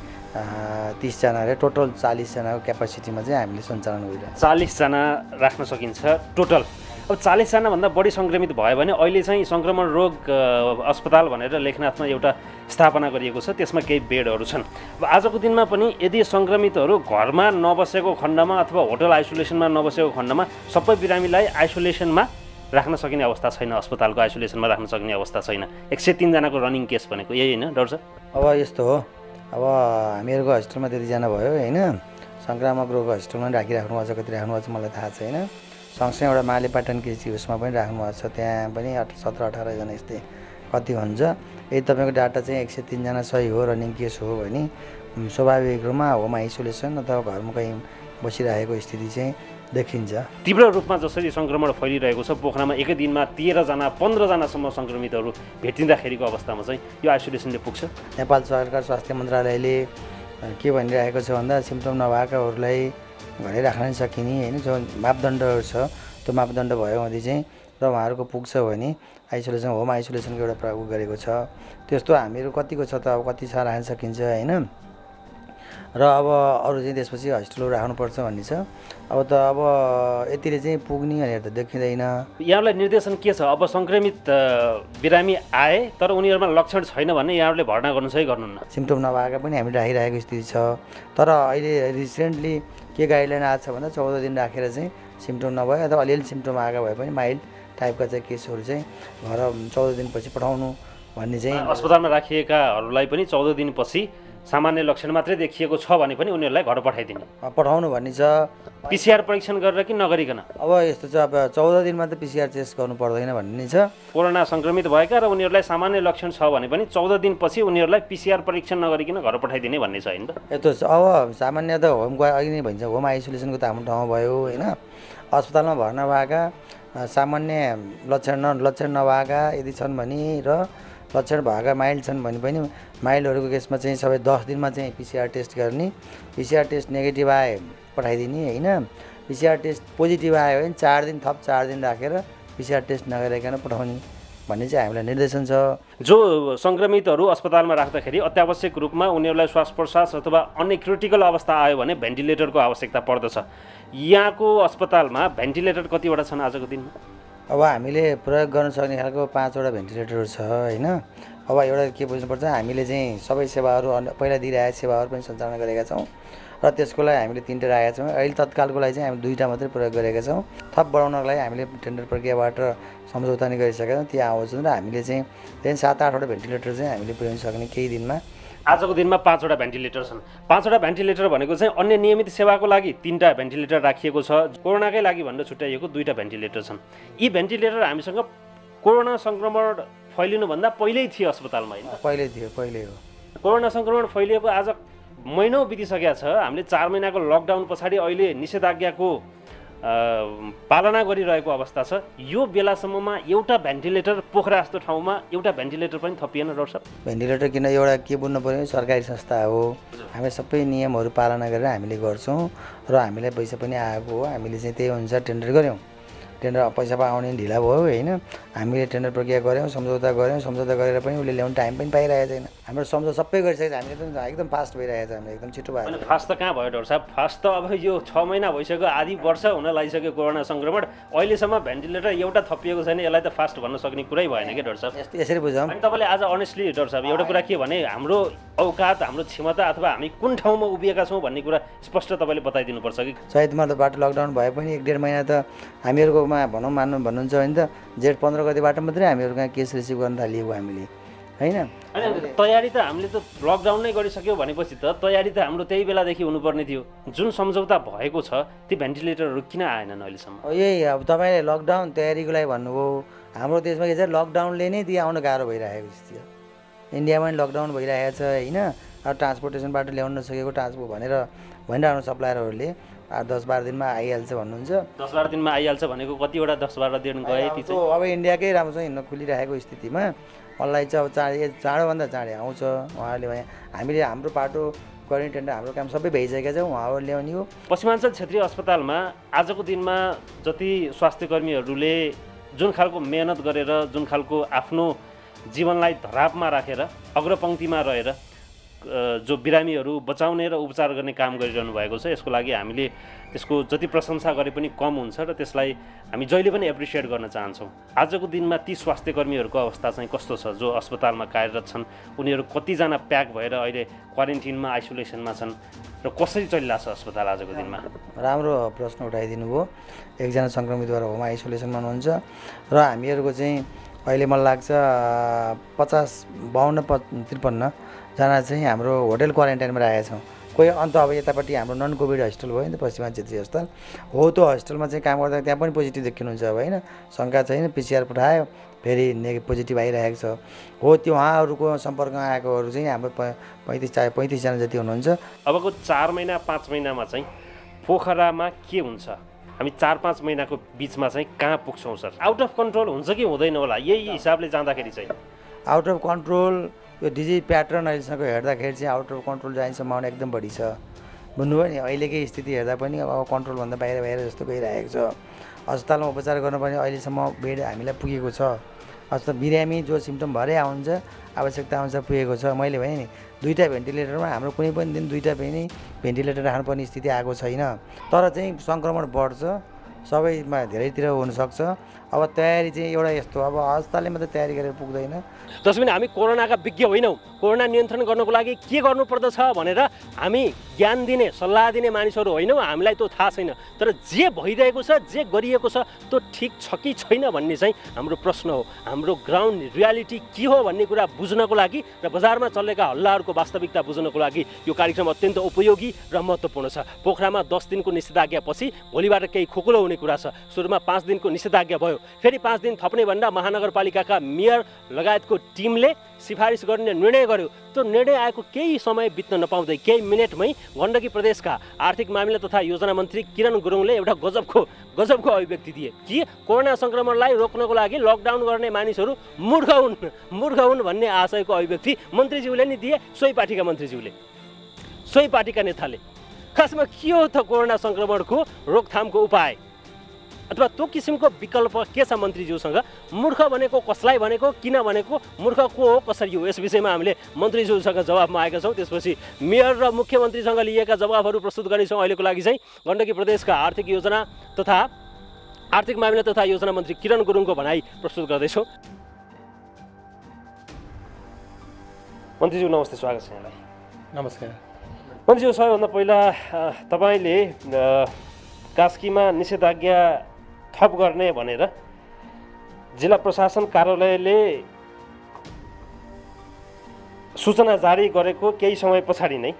30 जनाले टोटल 40 जनाको क्यापासिटीमा चाहिँ हामीले सञ्चालन गरिरहेको 40 जना राख्न सकिन्छ टोटल। अब 40 जनाभन्दा बढी सङ्क्रमित भयो भने अहिले चाहिँ सङ्क्रमण रोग अस्पताल भनेर लेखनाथमा एउटा स्थापना गरिएको छ, त्यसमा केही बेडहरू छन्। अब आजको दिनमा पनि यदि सङ्क्रमितहरू घरमा नबसेको खण्डमा अथवा होटल आइसोलेसनमा नबसेको खण्डमा सबै बिरामीलाई आइसोलेसनमा राख्न सकिने अवस्था छैन, अस्पतालको आइसोलेसनमा राख्न सक्ने अवस्था छैन। 103 जनाको रनिङ केस भनेको यही होइन डाक्टर साहब? अब यस्तो हो, अब हामीहरूको हस्पिटलमा त्यतिजना भयो होइन, सङ्क्रामक रोग हस्पिटलमा राखिराख्नु भएको छ, कति राख्नु भएको छ मलाई थाहा छैन। सँगसँगै एउटा मालेपाटन कृषि उसमा पनि राख्नु भएको छ, त्यहाँ पनि 17-18 जना यस्तै कति हुन्छ। यदि तपाईँको डाटा चाहिँ 103 जना सही हो, रनिङ केस हो भने स्वाभाविक रूपमा होम आइसोलेसन अथवा घरमा कहीँ बसिरहेको स्थिति चाहिँ देखिन्छ। तीव्र रूपमा जसरी सङ्क्रमण फैलिरहेको छ, पोखरामा एकै दिनमा 13 जना 15 जनासम्म सङ्क्रमितहरू भेटिँदाखेरिको अवस्थामा चाहिँ यो आइसोलेसनले पुग्छ। नेपाल सरकार स्वास्थ्य मन्त्रालयले के भनिरहेको छ भन्दा सिम्पटम नभएकाहरूलाई घरै राख्न सकिने होइन, जो मापदण्डहरू छ त्यो मापदण्ड भयो भने चाहिँ र उहाँहरूको पुग्छ भने आइसोलेसन होम आइसोलेसनको एउटा प्रयोग गरेको छ। त्यस्तो हामीहरू कतिको छ त, अब कति छ राख्न सकिन्छ होइन, र अब अरू चाहिँ त्यसपछि हस्पिटलहरू राख्नुपर्छ भन्ने छ। अब यतिले चाहिँ पुग्ने भनेर त देखिँदैन। यहाँलाई निर्देशन के छ? अब सङ्क्रमित बिरामी आए तर उनीहरूमा लक्षण छैन भने यहाँहरूले भर्ना गर्नु छ कि गर्नुहुन्न? सिम्पटम नभएका पनि हामी राखिरहेको स्थिति छ, तर अहिले रिसेन्टली के गाइडलाइन आएको छ भन्दा 14 दिन राखेर चाहिँ सिम्पटम नभए अथवा अलिअलि सिम्पटम आएको भए पनि माइल्ड टाइपका चाहिँ केसहरू चाहिँ घर 14 दिनपछि पठाउनु भन्ने चाहिँ अस्पतालमा राखिएकाहरूलाई पनि 14 दिनपछि सामान्य लक्षण मात्रै देखिएको छ भने पनि उनीहरूलाई घर पठाउनु भन्ने छ। पिसिआर परीक्षण गरेर कि नगरिकन? अब यस्तो छ, अब 14 दिनमा त पिसिआर टेस्ट गर्नु पर्दैन भन्ने छ। कोरोना सङ्क्रमित भएका र उनीहरूलाई सामान्य लक्षण छ भने पनि 14 दिनपछि उनीहरूलाई पिसिआर परीक्षण नगरिकन घर पठाइदिने भन्ने छ होइन त? यस्तो छ, अब सामान्य त होमको अघि नै भन्छ, होम आइसोलेसनको त हाम्रो ठाउँमा भयो होइन। अस्पतालमा भर्ना भएका सामान्य लक्षण नभएका यदि छन् भने र लक्षण भएका माइल्ड छन् भने पनि माइल्डहरूको केसमा चाहिँ सबै 10 दिनमा चाहिँ पिसिआर टेस्ट गर्ने, पिसिआर टेस्ट नेगेटिभ आए पठाइदिने होइन, पिसिआर टेस्ट पोजिटिभ आयो भने 4 दिन थप 4 दिन राखेर पिसिआर टेस्ट नगरिकन पठाउने भन्ने चाहिँ हामीलाई निर्देशन छ। जो सङ्क्रमितहरू अस्पतालमा राख्दाखेरि अत्यावश्यक रूपमा उनीहरूलाई श्वास प्रश्वास अथवा अन्य क्रिटिकल अवस्था आयो भने भेन्टिलेटरको आवश्यकता पर्दछ। यहाँको अस्पतालमा भेन्टिलेटर कतिवटा छन् आजको दिनमा? अब हामीले प्रयोग गर्न सक्ने खालको 5 वटा भेन्टिलेटरहरू छ होइन। अब एउटा के बुझ्नुपर्छ, हामीले चाहिँ सबै सेवाहरू पहिला दिइरहेका सेवाहरू पनि सञ्चालन गरेका छौँ र त्यसको लागि हामीले 3टा राखेका छौँ। अहिले तत्कालको लागि चाहिँ हामी 2टा मात्रै प्रयोग गरेका छौँ। थप बढाउनको लागि हामीले टेन्डर प्रक्रियाबाट सम्झौता नै गरिसकेका छौँ, त्यो आउँछन् र हामीले चाहिँ 7-8 वटा भेन्टिलेटर चाहिँ हामीले पुर्याउन सक्ने केही दिनमा। आजको दिनमा 5 वटा भेन्टिलेटर छन्। 5 वटा भेन्टिलेटर भनेको चाहिँ अन्य नियमित सेवाको लागि 3टा भेन्टिलेटर राखिएको छ, कोरोनाकै लागि भनेर छुट्याइएको 2टा भेन्टिलेटर छन्। यी भेन्टिलेटर हामीसँग कोरोना सङ्क्रमण फैलिनुभन्दा पहिल्यै थियो अस्पतालमा होइन? पहिल्यै हो। कोरोना सङ्क्रमण फैलिएको आज महिनौ बितिसकेको छ। हामीले 4 महिनाको लकडाउन पछाडि अहिले निषेधाज्ञाको पालना गरिरहेको अवस्था छ। यो बेलासम्ममा एउटा भेन्टिलेटर पोखरा जस्तो ठाउँमा एउटा भेन्टिलेटर पनि थपिएन डाक्टर साहब? भेन्टिलेटर किन, एउटा के बुझ्नु पऱ्यो, सरकारी संस्था हो, हामीले सबै नियमहरू पालना गरेर हामीले गर्छौँ र हामीलाई पैसा पनि आएको हो, हामीले चाहिँ त्यही अनुसार टेन्डर गऱ्यौँ। टेन्डर पैसा आउने ढिला भयो होइन। हामीले टेन्डर प्रक्रिया गऱ्यौँ, सम्झौता गरेर पनि उसले ल्याउने टाइम पनि पाइरहेको छैन। हाम्रो सम्झौता सबै गरिसकेको छ, हामीले एकदम फास्ट भइरहेको छ, हामीले एकदम छिटो भयो। फास्ट त कहाँ भयो डाक्टर साहब? फास्ट त अब यो 6 महिना भइसक्यो, आधी वर्ष हुन लागिसक्यो कोरोना सङ्क्रमण, अहिलेसम्म भेन्टिलेटर एउटा थपिएको छैन। यसलाई त फास्ट भन्न सक्ने कुरै भएन कि डाक्टर साहब? यसरी बुझौँ। अनि तपाईँले आज अनेस्टली डाक्टर साहब एउटा कुरा के भने हाम्रो औकात, हाम्रो क्षमता अथवा हामी कुन ठाउँमा उभिएका छौँ भन्ने कुरा स्पष्ट तपाईँले बताइदिनुपर्छ कि। चैत मतबाट लकडाउन भए पनि 1.5 महिना त हामीहरूकोमा भनौँ भन्नुहुन्छ भने त जेठ 15 गतिबाट मात्रै हामीहरू कहाँ केस रिसिभ गर्न थालिएको हामीले होइन। तयारी त हामीले त लकडाउन नै गरिसक्यो भनेपछि त तयारी त हाम्रो त्यही बेलादेखि हुनुपर्ने थियो। जुन सम्झौता भएको छ ती भेन्टिलेटरहरू किन आएनन् अहिलेसम्म? यही अब तपाईँले लकडाउन तयारीको लागि भन्नुभयो। हाम्रो देशमा के छ, लकडाउनले नै त्यहाँ आउन गाह्रो भइरहेको थियो। इन्डियामा पनि लकडाउन भइरहेको छ होइन। अब ट्रान्सपोर्टेसनबाट ल्याउन नसकेको ट्रान्सपोर्ट भनिरहनु सप्लायरहरूले 10-12 दिनमा आइहाल्छ भन्नुहुन्छ। 10-12 दिनमा आइहाल्छ भनेको कतिवटा 10-12 दिन गए ती चाहिँ? अब इन्डियाकै राम्रोसँग हिँड्न खुलिरहेको स्थितिमा मलाई चाहिँ अब चाँडोभन्दा चाँडै आउँछ उहाँहरूले भने। हामीले हाम्रो पाटो गर्ने टेन्डर हाम्रो काम सबै भइसकेको छ, उहाँहरू ल्याउने हो। पश्चिमाञ्चल क्षेत्रीय अस्पतालमा आजको दिनमा जति स्वास्थ्य कर्मीहरूले जुन खालको मेहनत गरेर, जुन खालको आफ्नो जीवनलाई धरापमा राखेर अग्रपङ्क्तिमा रहेर जो बिरामीहरू बचाउने र उपचार गर्ने काम गरिरहनु भएको छ, यसको लागि हामीले त्यसको जति प्रशंसा गरे पनि कम हुन्छ र त्यसलाई हामी जहिले पनि एप्रिसिएट गर्न चाहन्छौँ। आजको दिनमा ती स्वास्थ्य कर्मीहरूको अवस्था चाहिँ कस्तो छ जो अस्पतालमा कार्यरत छन्? उनीहरू कतिजना प्याक भएर अहिले क्वारेन्टिनमा आइसोलेसनमा छन् र कसरी चलिरहेको छ अस्पताल आजको दिनमा? राम्रो प्रश्न उठाइदिनु भयो। एकजना सङ्क्रमित भएर होम आइसोलेसनमा हुनुहुन्छ र हामीहरूको चाहिँ अहिले मलाई लाग्छ 52-53 जना चाहिँ हाम्रो होटल क्वारेन्टाइनमा राखेका छौँ। कोही अन्त अब यतापट्टि हाम्रो नन कोभिड हस्पिटल भयो नि त, पश्चिमाञ्चल क्षेत्रीय अस्पताल हो। त्यो हस्पिटलमा चाहिँ काम गर्दा त्यहाँ पनि पोजिटिभ देखिनुहुन्छ अब होइन। शङ्का छैन, PCR पठायो, फेरि पोजिटिभ आइरहेको छ हो। त्यो उहाँहरूको सम्पर्कमा आएकोहरू चाहिँ हाम्रो 35 जना जति हुनुहुन्छ। अबको 4 महिना 5 महिनामा चाहिँ पोखरामा के हुन्छ? हामी 4-5 महिनाको बिचमा चाहिँ कहाँ पुग्छौँ सर? आउट अफ कन्ट्रोल हुन्छ कि हुँदैन होला यही हिसाबले जाँदाखेरि चाहिँ? आउट अफ कन्ट्रोल यो डिजिज प्याटर्न अहिलेसम्म हेर्दाखेरि चाहिँ आउट अफ कन्ट्रोल जाने सम्भावना एकदम बढी छ। बुझ्नुभयो नि, अहिलेकै स्थिति हेर्दा पनि अब कन्ट्रोलभन्दा बाहिर जस्तो गइरहेको छ। अस्पतालमा उपचार गर्नुपर्ने अहिलेसम्म बेड हामीलाई पुगेको छ। अस्पताल बिरामी जो सिम्टम भएरै आउँछ आवश्यकता अनुसार पुगेको छ। मैले भने नि 2टा भेन्टिलेटरमा हाम्रो कुनै पनि दिन 2टा पनि भेन्टिलेटर राख्नुपर्ने स्थिति आएको छैन। तर चाहिँ सङ्क्रमण बढ्छ, सबैमा धेरैतिर हुनसक्छ। अब तयारी चाहिँ एउटा यस्तो, अब अस्पतालले मात्रै तयारी गरेर पुग्दैन। जसमा हामी कोरोनाका विज्ञ होइनौँ। कोरोना नियन्त्रण गर्नको लागि के गर्नुपर्दछ भनेर हामी ज्ञान दिने, सल्लाह दिने मानिसहरू होइनौँ। हामीलाई त्यो थाहा छैन। तर जे भइरहेको छ, जे गरिएको छ त्यो ठिक छ कि छैन भन्ने चाहिँ हाम्रो प्रश्न हो। हाम्रो ग्राउन्ड रियालिटी के हो भन्ने कुरा बुझ्नको लागि र बजारमा चलेका हल्लाहरूको वास्तविकता बुझ्नको लागि यो कार्यक्रम अत्यन्त उपयोगी र महत्त्वपूर्ण छ। पोखरामा 10 दिनको निषेधाज्ञापछि भोलिबाट केही खुकुलो हुने कुरा छ। सुरुमा 5 दिनको निषेधाज्ञा भयो, फेरि 5 दिन थप्ने भन्दा महानगरपालिकाका मेयर लगायतको टिमले सिफारिस गर्ने निर्णय गर्यो। त्यो निर्णय आएको केही समय बित्न नपाउँदै केही मिनटमै गण्डकी प्रदेशका आर्थिक मामिला तथा योजना मन्त्री किरण गुरुङले एउटा गजबको अभिव्यक्ति दिए कि कोरोना सङ्क्रमणलाई रोक्नको लागि लकडाउन गर्ने मानिसहरू मूर्ख हुन् भन्ने आशयको अभिव्यक्ति मन्त्रीज्यूले नि दिए। सोही पार्टीका मन्त्रीज्यूले, सोही पार्टीका नेताले। खासमा के हो त कोरोना सङ्क्रमणको रोकथामको उपाय अथवा त्यो किसिमको विकल्प के छ मन्त्रीज्यूसँग? मूर्ख भनेको कसलाई भनेको, किन भनेको, मूर्ख को हो, कसरी हो? यस विषयमा हामीले मन्त्रीज्यूसँग जवाब मागेका छौँ। त्यसपछि मेयर र मुख्यमन्त्रीसँग लिएका जवाबहरू प्रस्तुत गर्नेछौँ। अहिलेको लागि चाहिँ गण्डकी प्रदेशका आर्थिक मामिला तथा योजना मन्त्री किरण गुरुङको भनाइ प्रस्तुत गर्दैछौँ। मन्त्रीज्यू नमस्ते, स्वागत छ यहाँलाई। नमस्कार मन्त्रीज्यू, सबैभन्दा पहिला तपाईँले कास्कीमा निषेधाज्ञा थप गर्ने भनेर जिल्ला प्रशासन कार्यालयले सूचना जारी गरेको केही समय पछाडि नै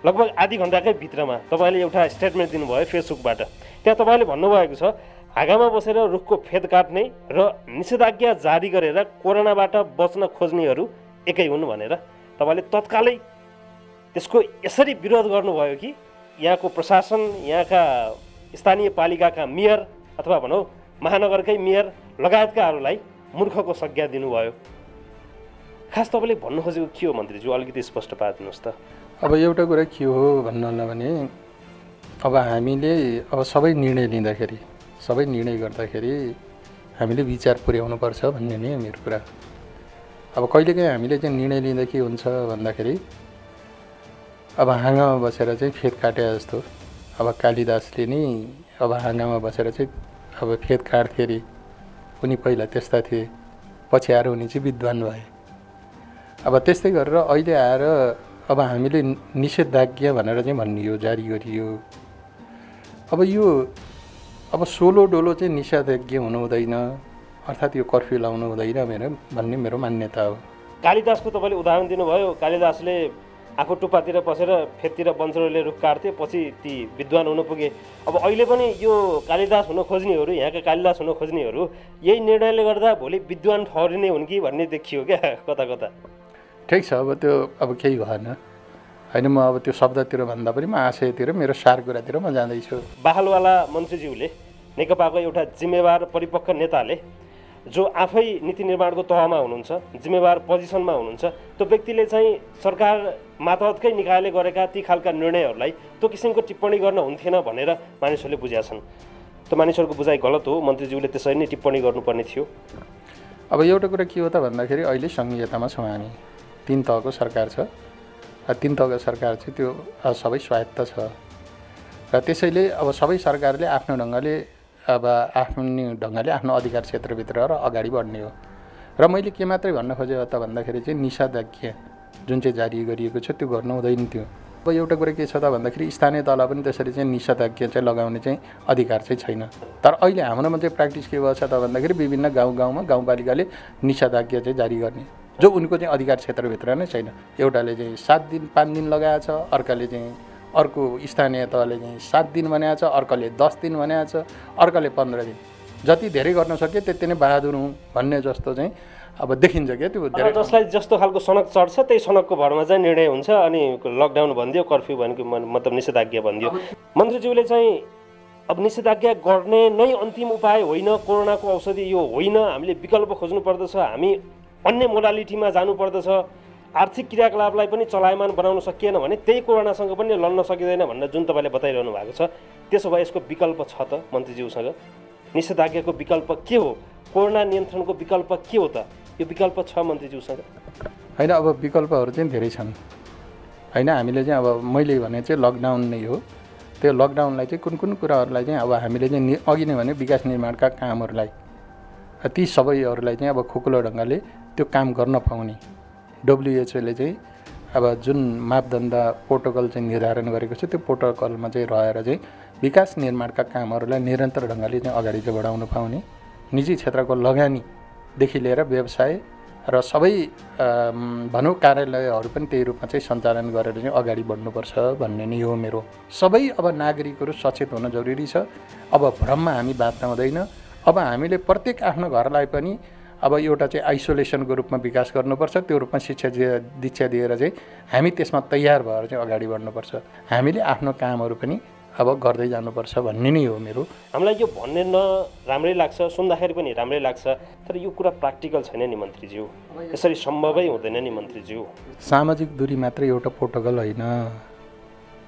लगभग आधी घन्टाकै भित्रमा तपाईँले एउटा स्टेटमेन्ट दिनुभयो फेसबुकबाट। त्यहाँ तपाईँले भन्नुभएको छ हाँगामा बसेर रुखको फेद काट्ने र निषेधाज्ञा जारी गरेर कोरोनाबाट बच्न खोज्नेहरू एकै हुन् भनेर तपाईँले तत्कालै त्यसको यसरी विरोध गर्नुभयो कि यहाँको प्रशासन, यहाँका स्थानीय पालिकाका मेयर अथवा भनौँ महानगरकै मेयर लगायतकाहरूलाई मूर्खको संज्ञा दिनुभयो। खास तपाईँले भन्नु खोजेको के हो मन्त्रीज्यू, अलिकति स्पष्ट पारिदिनुहोस् त। अब एउटा कुरा के हो भन्नु भने अब हामीले अब सबै निर्णय लिँदाखेरि सबै निर्णय गर्दाखेरि हामीले विचार पुर्याउनुपर्छ भन्ने नै मेरो कुरा। अब कहिलेकाहीँ हामीले चाहिँ निर्णय लिँदा के हुन्छ भन्दाखेरि अब हाँगामा बसेर चाहिँ फेद काटे जस्तो। अब कालिदासले नि अब हाँगामा बसेर चाहिँ अब फेद काट्थे अरे, उनी पहिला त्यस्ता थिए, पछि आएर उनी चाहिँ विद्वान भए। अब त्यस्तै गरेर अहिले आएर अब हामीले निषेधाज्ञा भनेर चाहिँ भनियो, जारी गरियो। अब यो अब सोलो डोलो चाहिँ निषेधाज्ञा हुनु हुँदैन, अर्थात् यो कर्फ्यू लाउनु हुँदैन भन्ने मेरो मान्यता हो। कालिदासको तपाईँले उदाहरण दिनुभयो। कालिदासले आफू टुप्पातिर पसेर फेदतिर वंशहरूले रुख काट्थे, पछि ती विद्वान हुन पुगे। अब अहिले पनि यो कालिदास हुन खोज्नेहरू, यहाँका कालिदास हुन खोज्नेहरू यही निर्णयले गर्दा भोलि विद्वान ठहरिने हुन् कि भन्ने देखियो क्या कता कता। ठिक छ, अब त्यो अब केही भएन होइन। म अब त्यो शब्दतिर भन्दा पनि म आशयतिर, मेरो सार कुरातिर म जाँदैछु। बाहलवाला मन्त्रीज्यूले, नेकपाको एउटा जिम्मेवार परिपक्व नेताले, जो आफै नीति निर्माणको तहमा हुनुहुन्छ, जिम्मेवार पोजिसनमा हुनुहुन्छ, त्यो व्यक्तिले चाहिँ सरकार मातहतकै निकायले गरेका ती खालका निर्णयहरूलाई त्यो किसिमको टिप्पणी गर्न हुन्थेन भनेर मानिसहरूले बुझेका छन्। त्यो मानिसहरूको बुझाइ गलत हो, मन्त्रीज्यूले त्यसरी नै टिप्पणी गर्नुपर्ने थियो। अब एउटा कुरा के हो त भन्दाखेरि अहिले सङ्घीयतामा छौँ हामी, 3 तहको सरकार छ। 3 तहको सरकार चाहिँ त्यो सबै स्वायत्त छ र त्यसैले अब सबै सरकारले आफ्नो ढङ्गले आफ्नो अधिकार क्षेत्रभित्र र अगाडि बढ्ने हो। र मैले के मात्रै भन्न खोजेँ त भन्दाखेरि चाहिँ निषेधाज्ञा जुन चाहिँ जारी गरिएको छ त्यो गर्नु हुँदैन थियो। अब एउटा कुरा के छ त भन्दाखेरि स्थानीय तहलाई पनि त्यसरी चाहिँ निषेधाज्ञा चाहिँ लगाउने चाहिँ अधिकार चाहिँ छैन। तर अहिले हाम्रोमा चाहिँ प्र्याक्टिस के भएको छ त भन्दाखेरि विभिन्न गाउँमा गाउँपालिकाले निषेधाज्ञा चाहिँ जारी गर्ने, जो उनको चाहिँ अधिकार क्षेत्रभित्र नै छैन। एउटाले चाहिँ 7 दिन 5 दिन लगाएको छ, अर्काले चाहिँ अर्को स्थानीय तहले चाहिँ 7 दिन भनेको छ, अर्काले 10 दिन भनेको छ, अर्काले 15 दिन। जति धेरै गर्न सक्यो त्यति नै बहादुर हुँ भन्ने जस्तो चाहिँ अब देखिन्छ क्या। त्यो धेरै जसलाई जस्तो खालको सनक चढ्छ त्यही सनकको भरमा चाहिँ निर्णय हुन्छ, अनि लकडाउन भनिदियो, कर्फ्यू भनेको मतलब निषेधाज्ञा भनिदियो। मन्त्रीज्यूले चाहिँ अब निषेधाज्ञा गर्ने नै अन्तिम उपाय होइन, कोरोनाको औषधि यो होइन, हामीले विकल्प खोज्नु पर्दछ, हामी अन्य मोडालिटीमा जानुपर्दछ, आर्थिक क्रियाकलापलाई पनि चलायमान बनाउन सकिएन भने त्यही कोरोनासँग पनि लड्न सकिँदैन भनेर जुन तपाईँले बताइरहनु भएको छ, त्यसो भए यसको विकल्प छ त मन्त्रीज्यूसँग? निषेधाज्ञाको विकल्प के हो? कोरोना नियन्त्रणको विकल्प के हो त? यो विकल्प छ मन्त्रीज्यूसँग? होइन, अब विकल्पहरू चाहिँ धेरै छन् होइन। हामीले चाहिँ अब मैले भने चाहिँ लकडाउन नै हो। त्यो लकडाउनलाई चाहिँ कुन कुराहरूलाई चाहिँ अब हामीले चाहिँ अघि नै भने विकास निर्माणका कामहरूलाई, ती सबैहरूलाई चाहिँ अब खुकुलो ढङ्गले त्यो काम गर्न पाउने WHO ले चाहिँ अब जुन मापदण्ड प्रोटोकल चाहिँ निर्धारण गरेको छ, त्यो प्रोटोकलमा चाहिँ रहेर चाहिँ विकास निर्माणका कामहरूलाई निरन्तर ढङ्गले चाहिँ अगाडि चाहिँ बढाउन पाउने, निजी क्षेत्रको लगानीदेखि लिएर व्यवसाय र सबै भनौँ कार्यालयहरू पनि त्यही रूपमा चाहिँ सञ्चालन गरेर चाहिँ अगाडि बढ्नुपर्छ भन्ने नै हो मेरो। सबै अब नागरिकहरू सचेत हुन जरुरी छ। अब भ्रममा हामी बाँच्न हुँदैन। अब हामीले प्रत्येक आफ्नो घरलाई पनि अब एउटा चाहिँ आइसोलेसनको रूपमा विकास गर्नुपर्छ, त्यो रूपमा शिक्षा दीक्षा दिएर चाहिँ हामी त्यसमा तयार भएर चाहिँ अगाडि बढ्नुपर्छ। हामीले आफ्नो कामहरू पनि अब गर्दै जानुपर्छ भन्ने नै हो मेरो। हामीलाई यो भन्ने न राम्रै लाग्छ, सुन्दाखेरि पनि राम्रै लाग्छ, तर यो कुरा प्र्याक्टिकल छैन नि मन्त्रीज्यू, यसरी सम्भवै हुँदैन नि मन्त्रीज्यू। सामाजिक दूरी मात्रै एउटा प्रोटोकल होइन।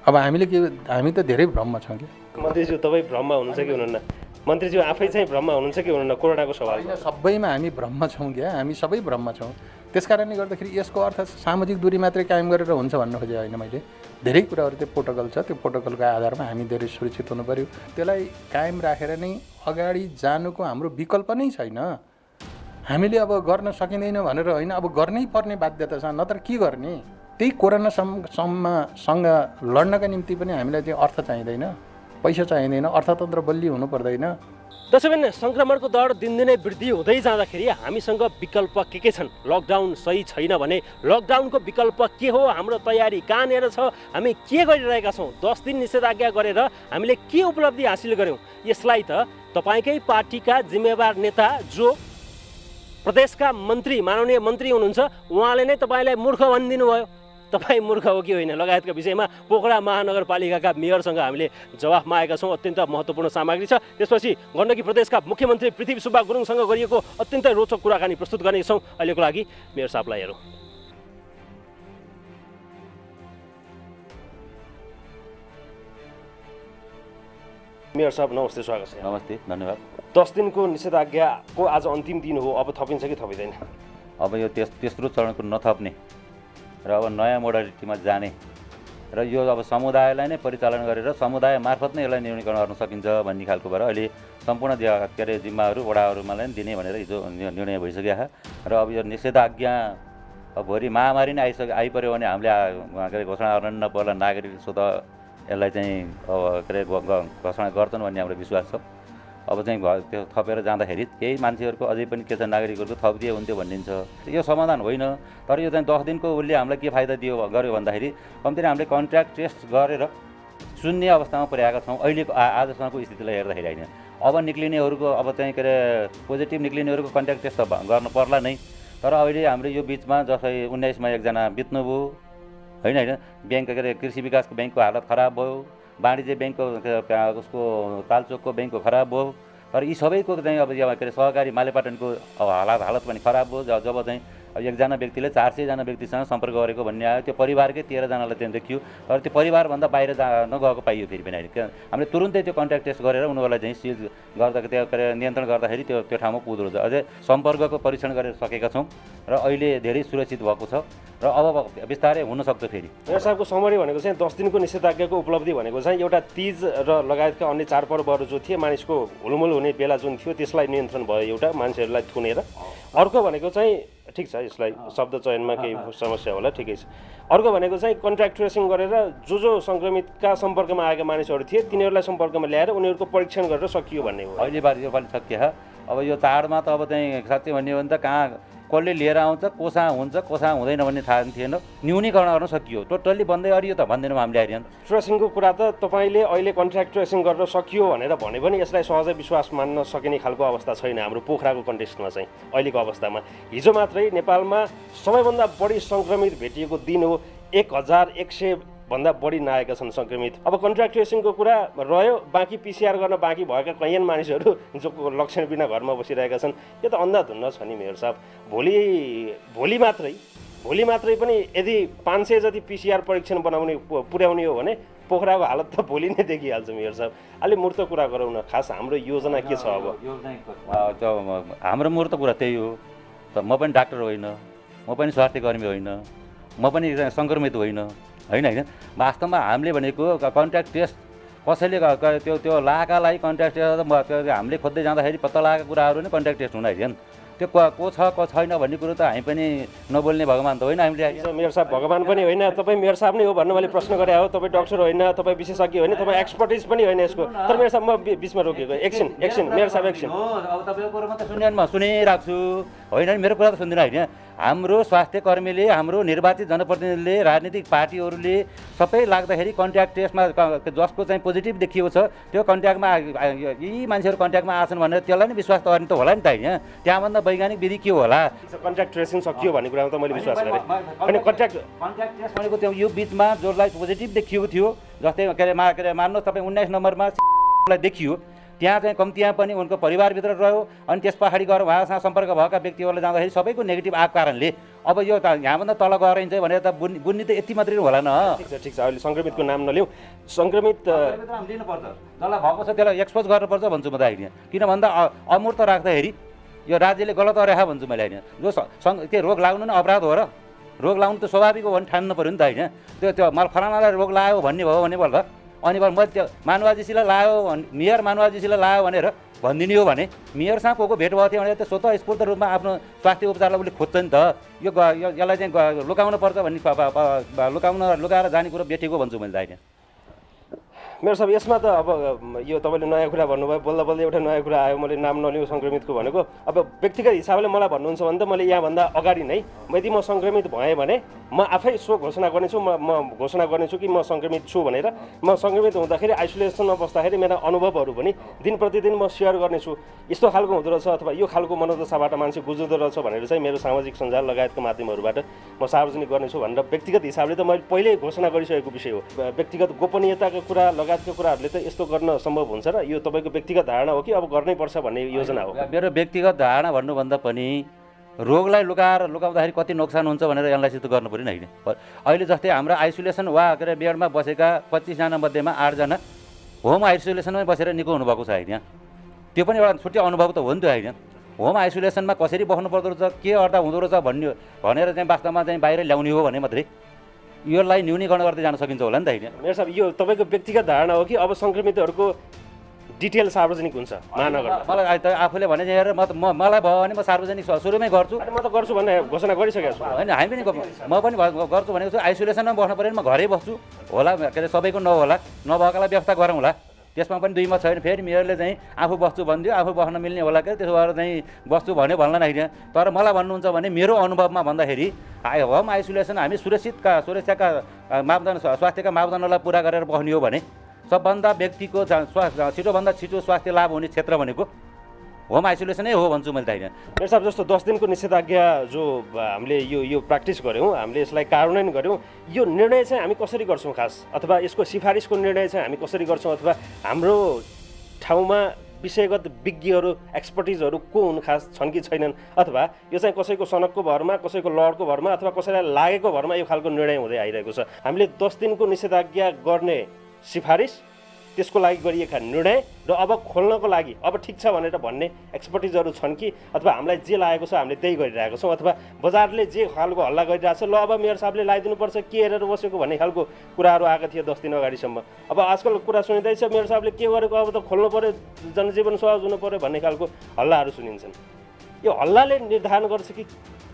अब हामी त धेरै भ्रममा छौँ कि मन्त्रीज्यू। तपाईँ भ्रममा हुनुहुन्छ कि हुनुहुन्न? मन्त्रीज्यू आफै चाहिँ भ्रममा हुनुहुन्छ कि हुनुहुन्न कोरोनाको सवाल? सबैमा हामी भ्रममा छौँ क्या, हामी सबै भ्रममा छौँ। त्यस कारणले गर्दाखेरि यसको अर्थ सामाजिक दूरी मात्रै कायम गरेर हुन्छ भन्न खोजेँ होइन मैले। धेरै कुराहरू त्यो प्रोटोकल छ, त्यो प्रोटोकलको आधारमा हामी धेरै सुरक्षित हुनु पऱ्यो। त्यसलाई कायम राखेर नै अगाडि जानुको हाम्रो विकल्प नै छैन। हामीले अब गर्न सकिँदैन भनेर होइन, अब गर्नै पर्ने बाध्यता छ, नत्र के गर्ने? त्यही कोरोनासँग लड्नका निम्ति पनि हामीलाई चाहिँ अर्थ चाहिँदैन, पैसा चाहिँदैन, अर्थतन्त्र बलियो हुनु पर्दैन। त्यसो भने सङ्क्रमणको दर दिनदिनै वृद्धि हुँदै जाँदाखेरि हामीसँग विकल्प के छन्? लकडाउन सही छैन भने लकडाउनको विकल्प के हो? हाम्रो तयारी कहाँनिर छ? हामी के गरिरहेका छौँ? 10 दिन निषेधाज्ञा गरेर हामीले के उपलब्धि हासिल गऱ्यौँ? यसलाई त तपाईँकै पार्टीका जिम्मेवार नेता जो प्रदेशका मन्त्री, माननीय मन्त्री हुनुहुन्छ, उहाँले नै तपाईँलाई मूर्ख भनिदिनु भयो। तपाईँ मूर्ख हो कि होइन लगायतका विषयमा पोखरा महानगरपालिकाका मेयरसँग हामीले जवाफ मागेका छौँ। अत्यन्त महत्त्वपूर्ण सामग्री छ। त्यसपछि गण्डकी प्रदेशका मुख्यमन्त्री पृथ्वी सुब्बा गुरुङसँग गरिएको अत्यन्तै रोचक कुराकानी प्रस्तुत गर्नेछौँ। अहिलेको लागि मेयर साहबलाई हेरौँ। मेयर साहब नमस्ते, स्वागत छ। नमस्ते, धन्यवाद। 10 दिनको निषेधाज्ञाको आज अन्तिम दिन हो, अब थपिन्छ कि थपिँदैन? अब यो तेस्रो चरणको नथप्ने र अब नयाँ मोडालिटीमा जाने र यो अब समुदायलाई नै परिचालन गरेर समुदाय मार्फत नै यसलाई न्यूनीकरण गर्न सकिन्छ भन्ने खालको भएर अहिले सम्पूर्ण के अरे जिम्माहरू वडाहरूमालाई दिने भनेर हिजो निर्णय भइसकेको छ। र अब यो निषेधाज्ञा अब भोलि महामारी नै आइपऱ्यो भने हामीले के अरे घोषणा गर्न नपर्ला, नागरिक स्वतः यसलाई चाहिँ अब के अरे घोषणा गर्छन् भन्ने हाम्रो विश्वास छ। अब चाहिँ त्यो थपेर जाँदाखेरि केही मान्छेहरूको अझै पनि के छ, नागरिकहरूको थपिदिए हुन्थ्यो भनिन्छ। यो समाधान होइन। तर यो चाहिँ 10 दिनको उसले हामीलाई के फाइदा गर्यो भन्दाखेरि कम्तीमा हामीले कन्ट्याक्ट टेस्ट गरेर सुन्ने अवस्थामा पुर्याएका छौँ अहिलेको आजसम्मको स्थितिलाई हेर्दाखेरि होइन। अब निक्लिनेहरूको अब चाहिँ के अरे पोजिटिभ निक्लिनेहरूको कन्ट्याक्ट टेस्ट त गर्न पर्ला नै। तर अहिले हाम्रो यो बिचमा जस्तै 19मा एकजना बित्नुभयो होइन, ब्याङ्क के अरे कृषि विकासको ब्याङ्कको हालत खराब भयो, वाणिज्य ब्याङ्कको उसको तालचोकको ब्याङ्कको खराब भयो। तर यी सबैको चाहिँ अब के अरे सहकारी मालेपाटनको अब हालत पनि खराब भयो। जब चाहिँ अब एकजना व्यक्तिले 400 जना व्यक्तिसँग सम्पर्क गरेको भन्ने आयो, त्यो परिवारकै 13 जनालाई त्यहाँ देखियो। तर त्यो परिवारभन्दा बाहिर नगएको पाइयो फेरि पनि अहिले। हामीले तुरुन्तै त्यो कन्ट्याक्ट टेस्ट गरेर उनीहरूलाई चाहिँ सिज गर्दा त्यो के अरे नियन्त्रण गर्दाखेरि त्यो ठाउँमा पुग्दो रहेछ। अझै सम्पर्कको परीक्षण गरेर सकेका छौँ र अहिले धेरै सुरक्षित भएको छ र अब बिस्तारै हुनसक्छ फेरि। मेयर साहबको समरी भनेको चाहिँ 10 दिनको निषेधाज्ञाको उपलब्धि भनेको चाहिँ एउटा तीज र लगायतका अन्य चाडपर्वहरू जो थिए, मानिसको हुलमुल हुने बेला जुन थियो त्यसलाई नियन्त्रण भयो एउटा मान्छेहरूलाई थुनेर। अर्को भनेको चाहिँ ठिक छ, यसलाई शब्द चयनमा केही समस्या होला, ठिकै छ। अर्को भनेको चाहिँ कन्ट्याक्ट ट्रेसिङ गरेर जो सङ्क्रमितका सम्पर्कमा आएका मानिसहरू थिए तिनीहरूलाई सम्पर्कमा ल्याएर उनीहरूको परीक्षण गरेर सकियो भन्ने हो। अहिले यो पालि सकियो। अब यो चाडमा त अब चाहिँ साँच्चै भन्ने हो भने त कहाँ कसले लिएर आउँछ, कोसा हुन्छ कोसा हुँदैन भन्ने थाहा थिएन। न्यूनीकरण गर्न सकियो, टोटल्ली बन्दै अरियो त भन्दैनौँ हामीले आइरहन। ट्रेसिङको कुरा त तपाईँले अहिले कन्ट्याक्ट ट्रेसिङ गरेर सकियो भनेर भने पनि यसलाई सहजै विश्वास मान्न सकिने खालको अवस्था छैन हाम्रो पोखराको कन्टेक्स्टमा चाहिँ अहिलेको अवस्थामा। हिजो मात्रै नेपालमा सबैभन्दा बढी सङ्क्रमित भेटिएको दिन हो, 1100 भन्दा बढी नआएका छन् सङ्क्रमित। अब कन्ट्याक्ट ट्रेसिङको कुरा रह्यो, बाँकी पिसिआर गर्न बाँकी भएका कैयन मानिसहरू जो लक्षण बिना घरमा बसिरहेका छन्, यो त अन्धाधुन्ध छ नि मेयर साहब। भोलि मात्रै पनि यदि 500 जति पिसिआर परीक्षण पुर्याउने हो भने पोखराको हालत त भोलि नै देखिहाल्छ मेयर साहब। अलि मूर्त कुरा गरौँ न, खास हाम्रो योजना के छ? अब हाम्रो मूर्त कुरा त्यही हो। त म पनि डाक्टर होइन, म पनि स्वास्थ्य कर्मी होइन, म पनि सङ्क्रमित होइन। वास्तवमा हामीले भनेको कन्ट्याक्ट टेस्ट कसैले त्यो लागालाई कन्ट्याक्ट टेस्ट हामीले खोज्दै जाँदाखेरि पत्ता लागेको कुराहरू नै कन्ट्याक्ट टेस्ट हुन आइरहन्। त्यो को छ को छैन भन्ने कुरो त हामी पनि नबोल्ने भगवान् त होइन हामीले। मेयर साहब भगवान् पनि होइन, तपाईँ मेयर साहब नै हो भन्नु मैले प्रश्न गरे हो। तपाईँ डक्टर होइन, तपाईँ विशेषज्ञ होइन, तपाईँ एक्सपर्टिज पनि होइन यसको। तर मेयर साहब म बिचमा रोकेको, एकछिन मेयर साहब एकछिन। अब तपाईँको कुरो मात्रै सुनिरहनु, म सुनिरहेको छु होइन, मेरो कुरा त सुन्दिनँ होइन। हाम्रो स्वास्थ्य कर्मीले, हाम्रो निर्वाचित जनप्रतिनिधिले, राजनीतिक पार्टीहरूले सबै लाग्दाखेरि कन्ट्याक्ट टेस्टमा जसको चाहिँ पोजिटिभ देखिएको छ त्यो कन्ट्याक्टमा यी मान्छेहरू कन्ट्याक्टमा आछन् भनेर त्यसलाई नै विश्वास त गर्ने त होला नि त होइन। त्यहाँभन्दा वैज्ञानिक विधि के होला? कन्ट्याक्ट ट्रेसिङ सकियो भन्ने कुरामा त मैले विश्वास गरेँ। अनि कन्ट्याक्ट टेस्ट भनेको त्यो यो बिचमा जसलाई पोजिटिभ देखिएको थियो, जस्तै के अरे मान्नुहोस् तपाईँ 19 नम्बरमा देखियो, त्यहाँ चाहिँ कम्तीमा पनि उनको परिवारभित्र रह्यो। अनि त्यस पछाडि गएर उहाँसँग सम्पर्क भएका व्यक्तिहरूलाई जाँदाखेरि सबैको नेगेटिभ आएको कारणले अब यो त यहाँभन्दा तल गएर चाहिँ भनेर त बुन्नी त यति मात्रै होला न। ठिक छ, अहिले सङ्क्रमितको नाम नलिउँ। सङ्क्रमित लिनुपर्छ, जसलाई भएको छ त्यसलाई एक्सपोज गर्नुपर्छ भन्छु म त होइन। किन भन्दा अमूर्त राख्दाखेरि यो राज्यले गलत गरेको भन्छु मैले होइन। जो त्यो रोग लाग्नु नै अपराध हो र, रोग लाग्नु त स्वाभाविक हो भने ठान्नु पऱ्यो नि त होइन। त्यो मलाई फलानालाई रोग लाग्यो भन्ने भयो भने बोल्दा अनि मैले त्यो मानवाजीसीलाई लायो मेयर मानवाजीसीलाई लायो भनेर भनिदिने हो भने मेयरसँग को भेट भएको थियो भने त स्वतः स्फूर्त रूपमा आफ्नो स्वास्थ्य उपचारलाई उसले खोज्छ नि त। यसलाई चाहिँ लुकाउनु पर्छ भन्ने लुकाएर जाने कुरो बेठेको भन्छु मैले होइन। मेयर साहब यसमा त अब यो तपाईँले नयाँ कुरा भन्नुभयो, बोल्दा बोल्दै एउटा नयाँ कुरा आयो, मैले नाम नलिउँ सङ्क्रमितको भनेको। अब व्यक्तिगत हिसाबले मलाई भन्नुहुन्छ भने त मैले यहाँभन्दा अगाडि नै यदि म सङ्क्रमित भएँ भने म आफै सो घोषणा गर्नेछु, म घोषणा गर्नेछु कि म सङ्क्रमित छु भनेर। म सङ्क्रमित हुँदाखेरि आइसोलेसनमा बस्दाखेरि मेरा अनुभवहरू पनि दिन प्रतिदिन म सेयर गर्नेछु। यस्तो खालको हुँदो रहेछ अथवा यो खालको मनोदशाबाट मान्छे गुज्रिँदो रहेछ भनेर चाहिँ मेरो सामाजिक सञ्जाल लगायतको माध्यमहरूबाट म सार्वजनिक गर्नेछु भनेर व्यक्तिगत हिसाबले त मैले पहिल्यै घोषणा गरिसकेको विषय हो। व्यक्तिगत गोपनीयताको कुरा लगायतको कुराहरूले त यस्तो गर्न सम्भव हुन्छ र यो तपाईँको व्यक्तिगत धारणा हो कि अब गर्नै पर्छ भन्ने योजना हो? मेरो व्यक्तिगत धारणा भन्नुभन्दा पनि रोगलाई लुकाउँदाखेरि कति नोक्सान हुन्छ भनेर एनालाइसिस त गर्नु पऱ्यो नि होइन। अहिले जस्तै हाम्रो आइसोलेसन वा के अरे बेडमा बसेका 25 जना मध्येमा 8 जना होम आइसोलेसनमै बसेर निको हुनुभएको छ होइन त्यो पनि एउटा छुट्टै अनुभव त हो नि त्यो होइन होम आइसोलेसनमा कसरी बस्नु पर्दो रहेछ के अर्थ हुँदो रहेछ भनेर चाहिँ वास्तवमा चाहिँ बाहिर ल्याउने हो भने मात्रै यसलाई न्यूनीकरण गर्दै जान सकिन्छ होला नि त होइन मेरो साहब यो तपाईँको व्यक्तिगत धारणा हो कि अब सङ्क्रमितहरूको डिटेल सार्वजनिक हुन्छ महानगरमा मलाई आफूले भने हेरेर मलाई भयो भने म सार्वजनिक सुरुमै गर्छु म त गर्छु भन्ने घोषणा गरिसकेको छु होइन हामी पनि म पनि गर्छु भनेको छु आइसोलेसनमा बस्नु पऱ्यो भने म घरै बस्छु होला के अरे सबैको नहोला नभएकोलाई व्यवस्था गरौँ होला त्यसमा पनि दुई मत छैन फेरि मेयरले चाहिँ आफू बस्छु भनिदियो आफू बस्न मिल्ने होला के त्यसो भएर चाहिँ बस्छु भन्यो भन्ला होइन तर मलाई भन्नुहुन्छ भने मेरो अनुभवमा भन्दाखेरि होम आइसोलेसन हामी सुरक्षाका मापदण्ड स्वास्थ्यका मापदण्डलाई पुरा गरेर बस्ने हो भने सबभन्दा व्यक्तिको छिटोभन्दा छिटो स्वास्थ्य लाभ हुने क्षेत्र भनेको होम आइसोलेसनै हो भन्छु मैले त होइन मेरो साहब जस्तो 10 दिनको निषेधाज्ञा जो हामीले यो प्र्याक्टिस गऱ्यौँ हामीले यसलाई कार्यान्वयन गऱ्यौँ यो निर्णय चाहिँ हामी कसरी गर्छौँ खास अथवा यसको सिफारिसको निर्णय चाहिँ हामी कसरी गर्छौँ अथवा हाम्रो ठाउँमा विषयगत विज्ञहरू एक्सपर्टिजहरू को हुन् खास छन् कि छैनन् अथवा यो चाहिँ कसैको सनकको भरमा कसैको लडको भरमा अथवा कसैलाई लागेको भरमा यो खालको निर्णय हुँदै आइरहेको छ हामीले 10 दिनको निषेधाज्ञा गर्ने सिफारिस त्यसको लागि गरिएका निर्णय र अब खोल्नको लागि अब ठिक छ भनेर भन्ने एक्सपर्टिजहरू छन् कि अथवा हामीलाई जे लागेको छ हामीले त्यही गरिरहेको छौँ अथवा बजारले जे खालको हल्ला गरिरहेको छ ल अब मेयर साहबले लगाइदिनुपर्छ के हेरेर बसेको भन्ने खालको कुराहरू आएको थियो 10 दिन अगाडिसम्म अब आजकल कुरा सुनिँदैछ मेयर साहबले के गरेको अब त खोल्नु पऱ्यो जनजीवन सहज हुनु पऱ्यो भन्ने खालको हल्लाहरू सुनिन्छन् यो हल्लाले निर्धारण गर्छ कि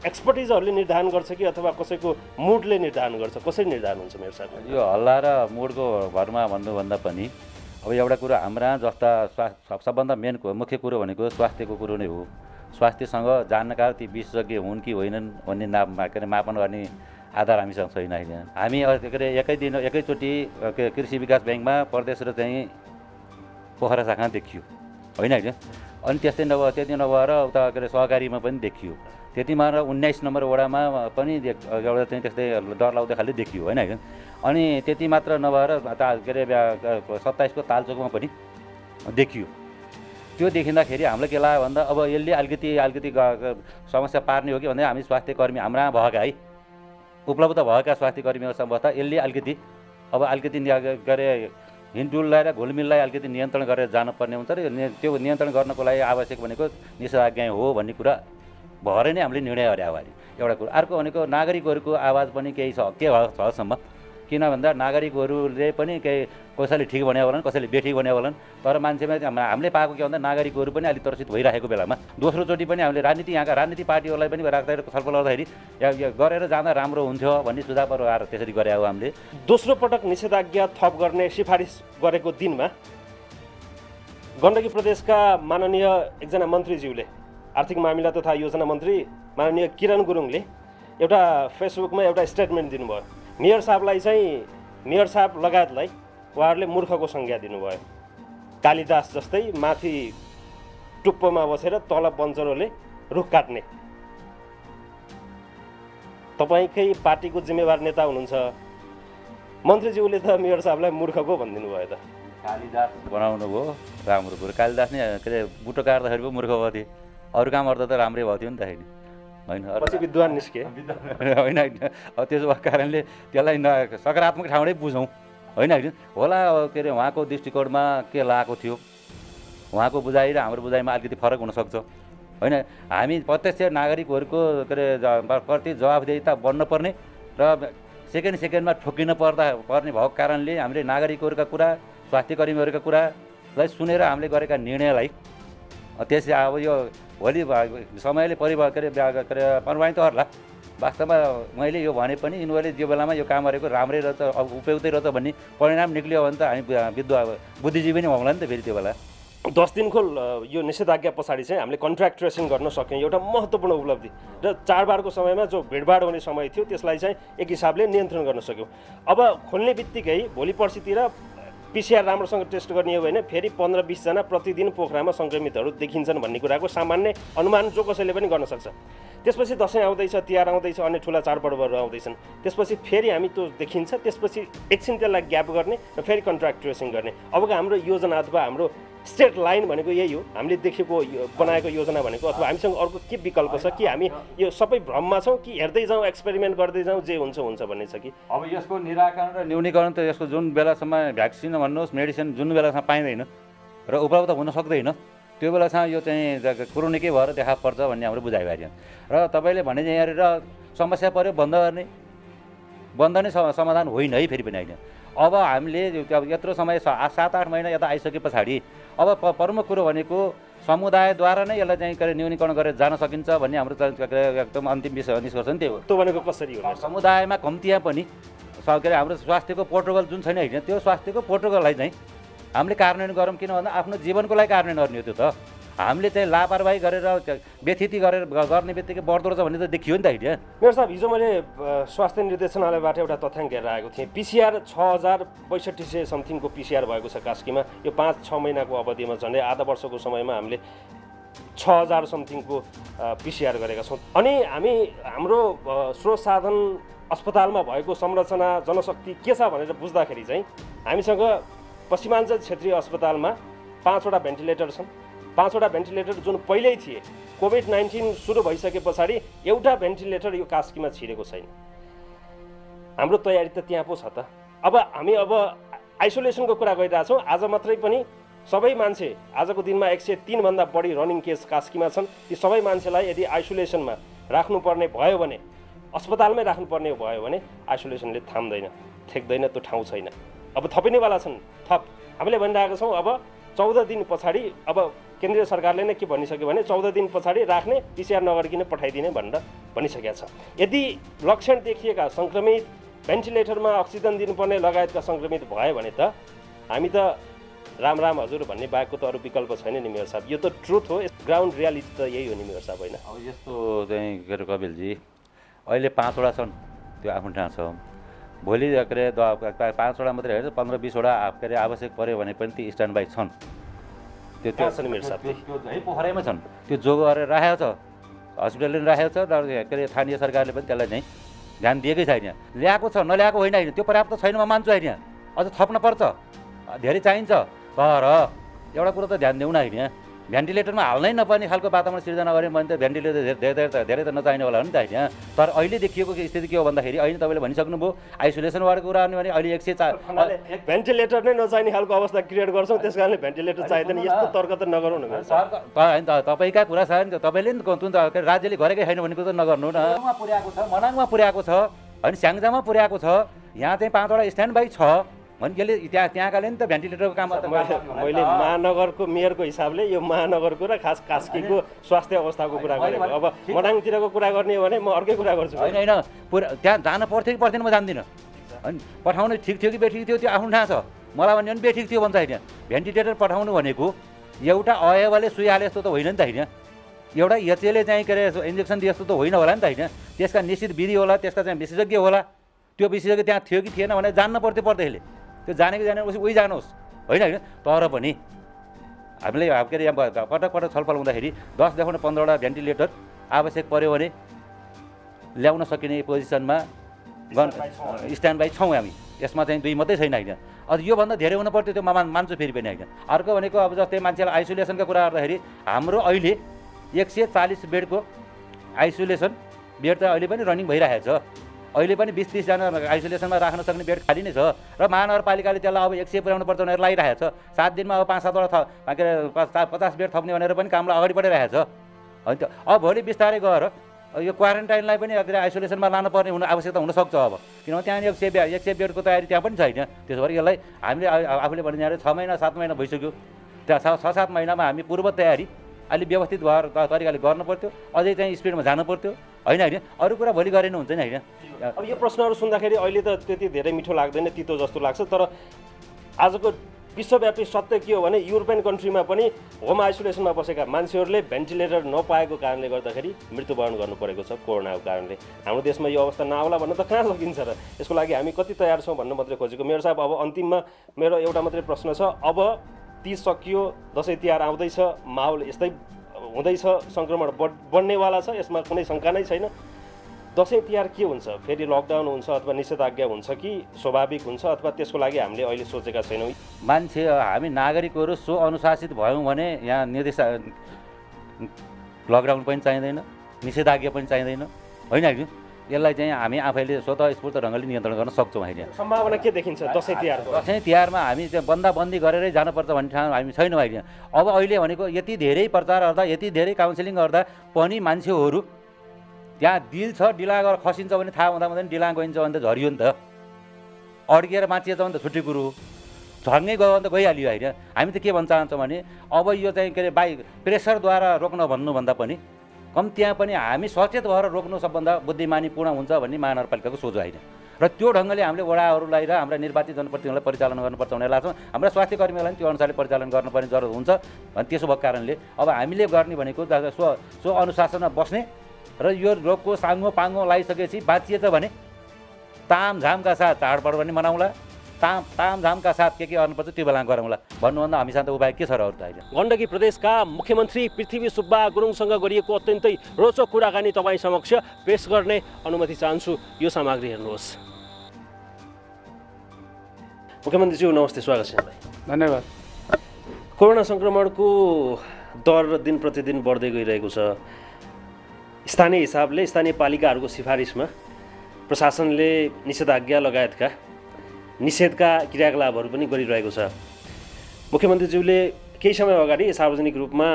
एक्सपर्टिजहरूले निर्धारण गर्छ कि अथवा कसैको मुडले निर्धारण गर्छ कसरी निर्धारण हुन्छ मेयर साहब यो हल्ला र मुडको भरमा भन्नुभन्दा पनि अब एउटा कुरो हाम्रा जस्ता सबभन्दा मुख्य कुरो भनेको स्वास्थ्यको कुरो नै हो स्वास्थ्यसँग जानकार ती विशेषज्ञ हुन् कि होइनन् भन्ने के अरे मापन गर्ने आधार हामीसँग छैन होइन हामी के अरे एकैचोटि कृषि विकास ब्याङ्कमा प्रदेश र चाहिँ पोखरा शाखा देखियो होइन होइन अनि त्यस्तै त्यति नभएर उता के अरे सहकारीमा पनि देखियो त्यतिमा र 19 नम्बर वडामा पनि एउटा चाहिँ त्यस्तै डरलाग्दो खालि देखियो होइन होइन अनि त्यति मात्र नभएर के अरे 27 को तालचोकमा पनि देखियो त्यो देखिँदाखेरि हामीलाई के लाग्यो भन्दा अब यसले अलिकति समस्या पार्ने हो कि भन्दा हामी स्वास्थ्यकर्मी हाम्रा भएका है उपलब्ध भएका स्वास्थ्यकर्मीहरूसँग बस्दा यसले अलिकति के अरे हिँडुललाई र घुलमिललाई अलिकति नियन्त्रण गरेर जानुपर्ने हुन्छ र त्यो नियन्त्रण गर्नको लागि आवश्यक भनेको निषेधाज्ञा हो भन्ने कुरा भएर नै हामीले निर्णय गरे अगाडि एउटा कुरा अर्को भनेको नागरिकहरूको आवाज पनि केही छ के छसम्म किन भन्दा नागरिकहरूले पनि केही कसैले ठिक भन्यो होलान् कसैले बेठिक भन्यो होलान् तर मान्छेमा हामीले पाएको के भन्दा नागरिकहरू पनि अलिक त्रसित भइरहेको बेलामा दोस्रोचोटि पनि हामीले यहाँका राजनीति पार्टीहरूलाई पनि राख्दाखेरि छलफल गर्दाखेरि गरेर जाँदा राम्रो हुन्थ्यो भन्ने सुझावहरू आएर त्यसरी गरे हो हामीले दोस्रो पटक निषेधाज्ञा थप गर्ने सिफारिस गरेको दिनमा गण्डकी प्रदेशका माननीय एकजना मन्त्रीज्यूले आर्थिक मामिला तथा योजना मन्त्री माननीय किरण गुरुङले एउटा फेसबुकमा एउटा स्टेटमेन्ट दिनुभयो मेयर साहब लगायतलाई उहाँहरूले मूर्खको संज्ञा दिनुभयो कालिदास जस्तै माथि टुप्पोमा बसेर तल बन्चरोले रुख काट्ने तपाईँकै पार्टीको जिम्मेवार नेता हुनुहुन्छ मन्त्रीज्यूले त मेयर साहबलाई मूर्खको भनिदिनु भयो त कालिदास बनाउनु भयो राम्रो कुरो कालिदास नै के अरे बुटो काट्दाखेरि पो मूर्ख भयो थियो अरू काम गर्दा त राम्रै भयो थियो नि त होइन पछि विद्वान निस्के होइन अब त्यसो भएको कारणले त्यसलाई सकारात्मक ठाउँमै बुझौँ होइन होला के अरे उहाँको दृष्टिकोणमा के लागेको थियो उहाँको बुझाइ र हाम्रो बुझाइमा अलिकति फरक हुनसक्छ होइन हामी प्रत्यक्ष नागरिकहरूको के अरे प्रति जवाबदेहिता बन्नुपर्ने र सेकेन्डमा ठोकिन पर्ने भएको कारणले हामीले नागरिकहरूका कुरा स्वास्थ्यकर्मीहरूका कुरालाई सुनेर हामीले गरेका निर्णयलाई त्यसै अब यो भोलि समयले प्रभावित होला वास्तवमा मैले यो भने पनि यिनीहरूले त्यो बेलामा यो काम गरेको राम्रै रहेछ अब उपयुक्तै रहेछ भन्ने परिणाम निक्लियो भने त हामी बुद्धिजीवी नै होला नि त फेरि त्यो बेला 10 दिनको यो निषेधाज्ञा पछाडि चाहिँ हामीले कन्ट्र्याक्ट ट्रेसिङ गर्न सक्यौँ एउटा महत्त्वपूर्ण उपलब्धि र चाडबाडको समयमा जो भिडभाड हुने समय थियो त्यसलाई चाहिँ एक हिसाबले नियन्त्रण गर्न सक्यौँ अब खोल्ने बित्तिकै भोलि पर्सितिर पिसिआर राम्रोसँग टेस्ट गर्ने हो भने फेरि 15-20 जना प्रतिदिन पोखरामा सङ्क्रमितहरू देखिन्छन् भन्ने कुराको सामान्य अनुमान जो कसैले पनि गर्न सक्छ त्यसपछि दसैँ आउँदैछ तिहार आउँदैछ अन्य ठुला चाडपर्वहरू आउँदैछन् त्यसपछि फेरि हामी त्यो देखिन्छ त्यसपछि एकछिन त्यसलाई ग्याप गर्ने र फेरि कन्ट्र्याक्ट ट्रेसिङ गर्ने अबको हाम्रो योजना अथवा हाम्रो स्ट्रेट लाइन भनेको यही हो, हामीले देखेको बनाएको योजना भनेको, अथवा हामीसँग अर्को के विकल्प छ कि हामी यो सबै भ्रममा छौँ कि हेर्दै जाउँ, एक्सपेरिमेन्ट गर्दै जाउँ, जे हुन्छ हुन्छ भन्ने छ कि? अब यसको निराकरण र न्यूनीकरण त यसको जुन बेलासम्म भ्याक्सिन भन्नुहोस्, मेडिसिन जुन बेलासम्म पाइँदैन र उपलब्ध हुन सक्दैन त्यो बेलासम्म यो चाहिँ क्रोनिकै भएर देखा पर्छ भन्ने हाम्रो बुझाइ भइरहेको र तपाईँले भने चाहिँ यहाँनिर समस्या पऱ्यो बन्द गर्ने, बन्द नै समाधान होइन है। फेरि पनि होइन, अब हामीले अब यत्रो समय 7-8 महिना यता आइसके पछाडि अब प्रमुख कुरो भनेको समुदायद्वारा नै यसलाई चाहिँ न्यूनीकरण गरेर जान सकिन्छ भन्ने हाम्रो एकदम अन्तिम निष्कर्ष नि त्यही हो। त्यो भनेको कसरी हो? समुदायमा कम्तीमा पनि के अरे हाम्रो स्वास्थ्यको प्रोटोकल जुन छैन होइन, त्यो स्वास्थ्यको प्रोटोकललाई चाहिँ हामीले कार्यान्वयन गरौँ। किन भन्दा आफ्नो जीवनको लागि कार्यान्वयन गर्ने हो। त्यो त हामीले चाहिँ लापरवाही गरेर व्यथिति गरेर गर्ने बित्तिकै बढ्दो रहेछ भन्ने त देखियो नि त होइन। मेरो साहब, हिजो मैले स्वास्थ्य निर्देशनालयबाट एउटा तथ्याङ्क हेरेर आएको थिएँ। पिसिआर 6,6500 समथिङको पिसिआर भएको छ कास्कीमा। यो 5-6 महिनाको अवधिमा झन्डै आधा वर्षको समयमा हामीले 6,000 समथिङको पिसिआर गरेका छौँ। अनि हामी हाम्रो स्रोत साधन अस्पतालमा भएको संरचना जनशक्ति के छ भनेर बुझ्दाखेरि चाहिँ हामीसँग पश्चिमाञ्चल क्षेत्रीय अस्पतालमा 5वटा भेन्टिलेटर छन्। 5वटा भेन्टिलेटर जुन पहिल्यै थिए, कोभिड-19 सुरु भइसके पछाडि एउटा भेन्टिलेटर यो कास्कीमा छिरेको छैन। हाम्रो तयारी त त्यहाँ पो छ त। अब हामी आइसोलेसनको कुरा गरिरहेछौँ। आज मात्रै पनि सबै मान्छे, आजको दिनमा 103 भन्दा बढी रनिङ केस कास्कीमा छन्। ती सबै मान्छेलाई यदि आइसोलेसनमा राख्नुपर्ने भयो भने, अस्पतालमै राख्नुपर्ने भयो भने आइसोलेसनले थाम्दैन, ठेक्दैन, त्यो ठाउँ छैन। अब थपिनेवाला छन् थप। हामीले भनिरहेका छौँ अब 14 दिन पछाडि, अब केन्द्रीय सरकारले नै के भनिसक्यो भने 14 दिन पछाडि राख्ने, पिसिआर नगरिकन पठाइदिने भनेर भनिसकेका छ। यदि लक्षण देखिएका सङ्क्रमित, भेन्टिलेटरमा अक्सिजन दिनुपर्ने लगायतका सङ्क्रमित भयो भने त हामी त राम राम हजुर भन्ने बाहेकको त अरू विकल्प छैन नि मेरो साहब। यो त ट्रुथ हो, ग्राउन्ड रियालिटी त यही हो नि मेरो साहब, होइन? अब यस्तो चाहिँ के अरे कपिलजी, अहिले 5वटा छन्, त्यो आफ्नो ठाउँ छ। भोलि के अरे 5वटा मात्रै होइन, 15-20वटा के अरे आवश्यक पऱ्यो भने पनि ती स्ट्यान्ड बाई छन्। त्यो मेरो साहब त्यो है पोखराइमा छन्, त्यो जोग गरेर राखेको छ, हस्पिटलले पनि राखेको छ। तर के अरे स्थानीय सरकारले पनि त्यसलाई चाहिँ ध्यान दिएकै छैन। ल्याएको छ, नल्याएको होइन होइन, त्यो पर्याप्त छैन म मान्छु होइन, अझ थप्न पर्छ, धेरै चाहिन्छ। तर एउटा कुरो त ध्यान देऊ न होइन, भेन्टिलेटरमा हाल्नै नपर्ने खालको वातावरण सिर्जना गऱ्यो भने त भेन्टिलेटर धेरै त नचाहिने होला नि त होइन। तर अहिले देखिएको स्थिति के हो भन्दाखेरि अहिले तपाईँले भनिसक्नुभयो आइसोलेसन वार्डको कुरा गर्ने भने अहिले 104 भेन्टिलेटर नै नचाहिने खालको अवस्था क्रिएट गर्छौँ, त्यस कारणले भेन्टिलेटर चाहिँदैन। यस्तो तर्क त नगरौँ न होइन। तपाईँका कुरा छ नि, तपाईँले नि राज्यले गरेकै छैन भन्ने कुरो त नगर्नु न। पुर्याएको छ, मनाङमा पुर्याएको छ, होइन स्याङ्जामा पुर्याएको छ, यहाँ चाहिँ 5वटा स्ट्यान्ड बाई छ भने यसले त्यहाँकाले नि त भेन्टिलेटरको काम। मैले महानगरको मेयरको हिसाबले यो महानगरको र खास कास्कीको स्वास्थ्य अवस्थाको कुरा गरेको। अब मनाङतिरको कुरा गर्ने हो भने म अर्कै कुरा गर्छु। होइन होइन, त्यहाँ जान पर्थ्यो कि पर्दैन म जान्दिनँ, होइन पठाउनु ठिक थियो कि बेठिक थियो त्यो आफ्नो ठाउँ छ। मलाई भन्यो भने बेठिक थियो भन्छ होइन। भेन्टिलेटर पठाउनु भनेको एउटा अयवले सुई हाले जस्तो त होइन नि त होइन, एउटा एचएले चाहिँ के अरे इन्जेक्सन दिए जस्तो त होइन होला नि त होइन। त्यसका निश्चित विधि होला, त्यसका चाहिँ विशेषज्ञ होला। त्यो विशेषज्ञ त्यहाँ थियो कि थिएन भने जान्न पर्थ्यो पर्दाखेरि, त्यो जानेको जाने उही जानुहोस् होइन होइन। तर पनि हामीले के अरे यहाँ पटक छलफल हुँदाखेरि 10देखि 15वटा भेन्टिलेटर आवश्यक पऱ्यो भने ल्याउन सकिने पोजिसनमा स्ट्यान्ड बाई छौँ हामी। यसमा चाहिँ 2 मात्रै छैन होइन। अझ योभन्दा धेरै हुनु पर्थ्यो, त्यो मान्छु फेरि पनि होइन। अर्को भनेको अब जस्तै मान्छेलाई आइसोलेसनका कुरा गर्दाखेरि हाम्रो अहिले 140 बेडको आइसोलेसन बेड त अहिले पनि रनिङ भइरहेको छ। अहिले पनि 20-30 जना आइसोलेसनमा राख्न सक्ने बेड खाली नै छ र महानगरपालिकाले त्यसलाई अब 100 पुर्याउनु पर्छ भनेर लागिरहेको छ। 7 दिनमा अब 5-7वटा के अरे 50 बेड थप्ने भनेर पनि कामलाई अगाडि बढिरहेको छ होइन त। अब भोलि बिस्तारै गएर यो क्वारेन्टाइनलाई पनि आइसोलेसनमा लानुपर्ने आवश्यकता हुनसक्छ अब, किनभने त्यहाँ 100 बेडको तयारी त्यहाँ पनि छैन। त्यसो भएर यसलाई हामीले आफूले भने 6 महिना 7 महिना भइसक्यो, त्यहाँ 6-7 महिनामा हामी पूर्व तयारी अलि व्यवस्थित भएर तरिकाले गर्नु पर्थ्यो, अझै चाहिँ स्पिडमा जानु पर्थ्यो होइन होइन। अरू कुरा भोलि गरेन हुन्छ नि होइन। अब यो प्रश्नहरू सुन्दाखेरि अहिले त त्यति धेरै मिठो लाग्दैन, तितो जस्तो लाग्छ। तर आजको विश्वव्यापी सत्य के हो भने युरोपियन कन्ट्रीमा पनि होम आइसोलेसनमा बसेका मान्छेहरूले भेन्टिलेटर नपाएको कारणले गर्दाखेरि मृत्युवरण गर्नु परेको छ कोरोनाको कारणले। हाम्रो देशमा यो अवस्था नआउला भन्न त कहाँ सकिन्छ र? यसको लागि हामी कति तयार छौँ भन्नु मात्रै खोजेको। मेरो साहब, अब अन्तिममा मेरो एउटा मात्रै प्रश्न छ। अब तीज सकियो, दसैँ तिहार आउँदैछ, माहौल यस्तै हुँदैछ, सङ्क्रमण बढ्नेवाला छ, यसमा कुनै शङ्का नै छैन। दसैँ तिहार के हुन्छ? फेरि लकडाउन हुन्छ अथवा निषेधाज्ञा हुन्छ कि स्वाभाविक हुन्छ अथवा त्यसको लागि हामीले अहिले सोचेका छैनौँ? मान्छे हामी नागरिकहरू सो अनुशासित भयौँ भने यहाँ लकडाउन पनि चाहिँदैन, निषेधाज्ञा पनि चाहिँदैन, होइन कि? यसलाई चाहिँ हामी आफैले स्वतः स्फूर्त ढङ्गले नियन्त्रण गर्न सक्छौँ अहिले। सम्भावना के देखिन्छ दसैँ तिहारको? दसैँ तिहारमा हामी चाहिँ बन्दाबन्दी गरेरै जानुपर्छ भन्ने ठाउँ हामी छैनौँ अहिले। अब अहिले भनेको यति धेरै प्रचार गर्दा, यति धेरै काउन्सिलिङ गर्दा पनि मान्छेहरू त्यहाँ डिल छ, डिला गरेर खसिन्छ भने थाहा हुँदा हुँदैन, डिला गइन्छ भने त झरियो नि त, अड्किएर बाँचिएछ भने त छुट्टी कुरो हो, झर्नै गयो भने त गइहाल्यो होइन। हामी त के भन्न चाहन्छौँ भने अब यो चाहिँ के अरे प्रेसरद्वारा रोक्न भन्नुभन्दा पनि कम त्यहाँ पनि हामी सचेत भएर रोक्नु सबभन्दा बुद्धिमानीपूर्ण हुन्छ भन्ने महानगरपालिकाको सोच होइन। र त्यो ढङ्गले हामीले वडाहरूलाई र हाम्रा निर्वाचित जनप्रतिनिधिहरूलाई परिचालन गर्नुपर्छ भनेर लाग्छौँ। हाम्रा स्वास्थ्य कर्मीहरूलाई पनि त्यो अनुसारले परिचालन गर्नुपर्ने जरुरत हुन्छ। भने त्यसो भएको कारणले अब हामीले गर्ने भनेको सो अनुशासनमा बस्ने र यो रोगको साङ्गो पाङ्गो लगाइसकेपछि बाँचिएछ भने तामझामका साथ चाडपर्व पनि मनाउँला, तामझामका साथ के गर्नुपर्छ त्यो बेला गरौँला भन्नुभन्दा हामीसँग त उपाय के छ र अरू त अहिले? गण्डकी प्रदेशका मुख्यमन्त्री पृथ्वी सुब्बा गुरुङसँग गरिएको अत्यन्तै रोचक कुराकानी तपाईँ समक्ष पेश गर्ने अनुमति चाहन्छु। यो सामग्री हेर्नुहोस्। मुख्यमन्त्रीज्यू नमस्ते, स्वागत छ यहाँलाई। धन्यवाद। कोरोना सङ्क्रमणको दर दिन प्रतिदिन बढ्दै गइरहेको छ। स्थानीय हिसाबले स्थानीय पालिकाहरूको सिफारिसमा प्रशासनले निषेधाज्ञा लगायतका निषेधका क्रियाकलापहरू पनि गरिरहेको छ। मुख्यमन्त्रीज्यूले केही समय अगाडि सार्वजनिक रूपमा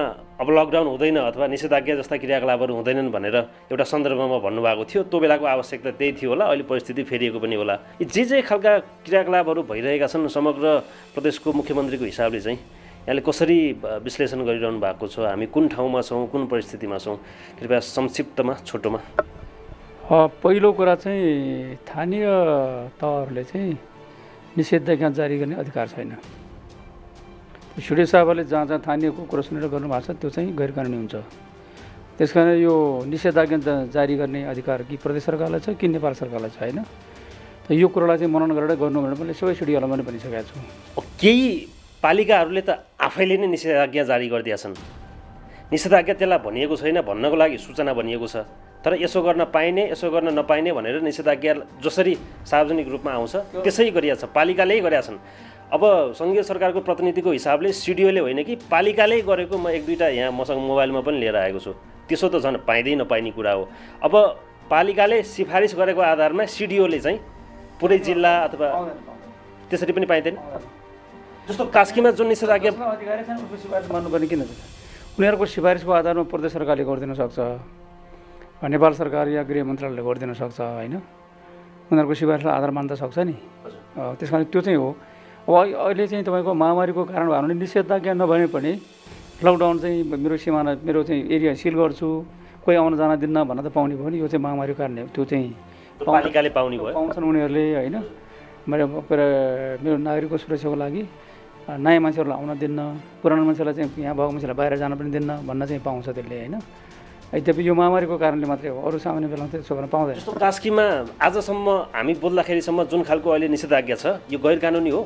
अब लकडाउन हुँदैन अथवा निषेधाज्ञा जस्ता क्रियाकलापहरू हुँदैनन् भनेर एउटा सन्दर्भमा भन्नुभएको थियो। त्यो बेलाको आवश्यकता त्यही थियो होला, अहिले परिस्थिति फेरिएको पनि होला। जे खालका क्रियाकलापहरू भइरहेका छन् समग्र प्रदेशको मुख्यमन्त्रीको हिसाबले चाहिँ यहाँले कसरी विश्लेषण गरिरहनु भएको छ? हामी कुन ठाउँमा छौँ, कुन परिस्थितिमा छौँ? कृपया संक्षिप्तमा छोटोमा। पहिलो कुरा चाहिँ स्थानीय तहहरूले चाहिँ निषेधाज्ञा जारी गर्ने अधिकार छैन। सभाले जहाँ जहाँ स्थानीयको कुरा सुनेर गर्नुभएको छ त्यो चाहिँ गैर कानुनी हुन्छ। त्यस कारण यो निषेधाज्ञा जारी गर्ने अधिकार कि प्रदेश सरकारलाई छ कि नेपाल सरकारलाई छ होइन। त यो कुरालाई चाहिँ मनन गरेर गर्नु भनेर मैले सबै सिडिओलाई पनि भनिसकेको छु। केही पालिकाहरूले त आफैले नै निषेधाज्ञा जारी गरिदिएछन्। निषेधाज्ञा त्यसलाई भनिएको छैन, भन्नको लागि सूचना भनिएको छ, तर यसो गर्न पाइने यसो गर्न नपाइने भनेर निषेधाज्ञा जसरी सार्वजनिक रूपमा आउँछ त्यसै गरिएको छ, पालिकाले गरेका छन्। अब सङ्घीय सरकारको प्रतिनिधिको हिसाबले सिडिओले होइन कि पालिकाले गरेको म एक दुईवटा यहाँ मसँग मोबाइलमा पनि लिएर आएको छु। त्यसो त झन् पाइँदै नपाइने कुरा हो। अब पालिकाले सिफारिस गरेको आधारमा सिडिओले चाहिँ पुरै जिल्ला अथवा त्यसरी पनि पाइँदैन। जस्तो कास्कीमा जुन निषेधाज्ञा अधिकारी छन् उनको सिफारिस मान्नुपर्ने किन? उनीहरूको सिफारिसको आधारमा प्रदेश सरकारले गरिदिन सक्छ, नेपाल सरकार या गृह मन्त्रालयले गरिदिन सक्छ होइन। उनीहरूको सिफारिसलाई आधार मान्न सक्छ नि। त्यस कारण त्यो चाहिँ हो। अब अहिले चाहिँ तपाईँको महामारीको कारण भयो भने निषेधाज्ञा नभए पनि लकडाउन चाहिँ मेरो सिमाना मेरो चाहिँ एरिया सिल गर्छु, कोही आउन जान दिन्न भन्न त पाउने भयो नि। यो चाहिँ महामारीको कारणले त्यो चाहिँ पालिकाले पाउँछन् उनीहरूले होइन। मेरो नागरिकको सुरक्षाको लागि नयाँ मान्छेहरूलाई आउन दिन्न, पुरानो मान्छेलाई चाहिँ यहाँ भएको मान्छेलाई बाहिर जान पनि दिन्न भन्न चाहिँ पाउँछ त्यसले होइन। यद्यपि यो महामारीको कारणले मात्रै हो, अरू सामान्य बेलामा त्यसो गर्न पाउँदैन। जस्तो कास्कीमा आजसम्म हामी बोल्दाखेरिसम्म जुन खालको अहिले निषेधाज्ञा छ यो गैर कानुनी हो।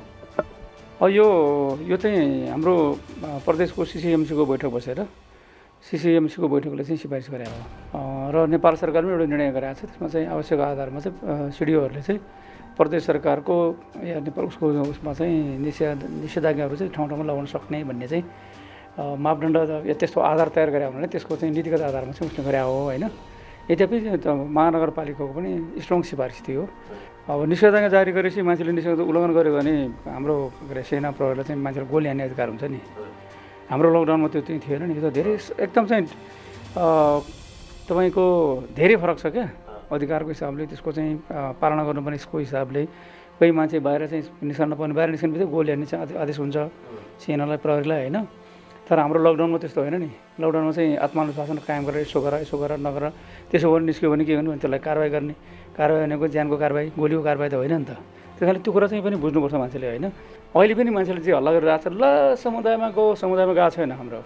यो चाहिँ हाम्रो प्रदेशको सिसिएमसीको बैठक बसेर सिसिएमसीको बैठकले चाहिँ सिफारिस गरेको हो र नेपाल सरकारले एउटा निर्णय गरेको छ। त्यसमा चाहिँ आवश्यक आधारमा चाहिँ सिडिओहरूले चाहिँ प्रदेश सरकारको या नेपाल उसमा चाहिँ निषेधाज्ञाहरू चाहिँ ठाउँ ठाउँमा लगाउन सक्ने भन्ने चाहिँ मापदण्ड त्यस्तो आधार तयार गरे भने त्यसको चाहिँ नीतिगत आधारमा चाहिँ उसले गरे हो होइन। यद्यपि महानगरपालिकाको पनि स्ट्रङ सिफारिस थियो। अब निषेधाज्ञा जारी गरेपछि मान्छेले निषेधाज्ञा उल्लङ्घन गर्यो भने हाम्रो सेना प्रहरीलाई चाहिँ मान्छेलाई गोली हान्ने अधिकार हुन्छ नि। हाम्रो लकडाउनमा त्यो चाहिँ थिएन नि। यो त धेरै एकदम चाहिँ तपाईँको धेरै फरक छ क्या अधिकारको हिसाबले, त्यसको चाहिँ पालना गर्नुपर्ने यसको हिसाबले। कोही मान्छे बाहिर चाहिँ निस्कन नपाउने, बाहिर निस्कनु बित्तिकै गोली हान्ने चाहिँ आदेश हुन्छ सेनालाई प्रहरीलाई होइन। तर हाम्रो लकडाउनमा त्यस्तो होइन नि। लकडाउनमा चाहिँ आत्मानुशासन कायम गरेर यसो गर नगर त्यसो गरेर निस्क्यो भने के गर्नु भने त्यसलाई कारवाही गर्ने। कारवाही भनेको ज्यानको कारवाही, गोलीको कारवाही त होइन नि त। त्यस कारण त्यो कुरा चाहिँ पनि बुझ्नुपर्छ मान्छेले होइन। अहिले पनि मान्छेले चाहिँ हल्ला गरिरहेको छ, ल समुदायमा गएको छैन हाम्रो।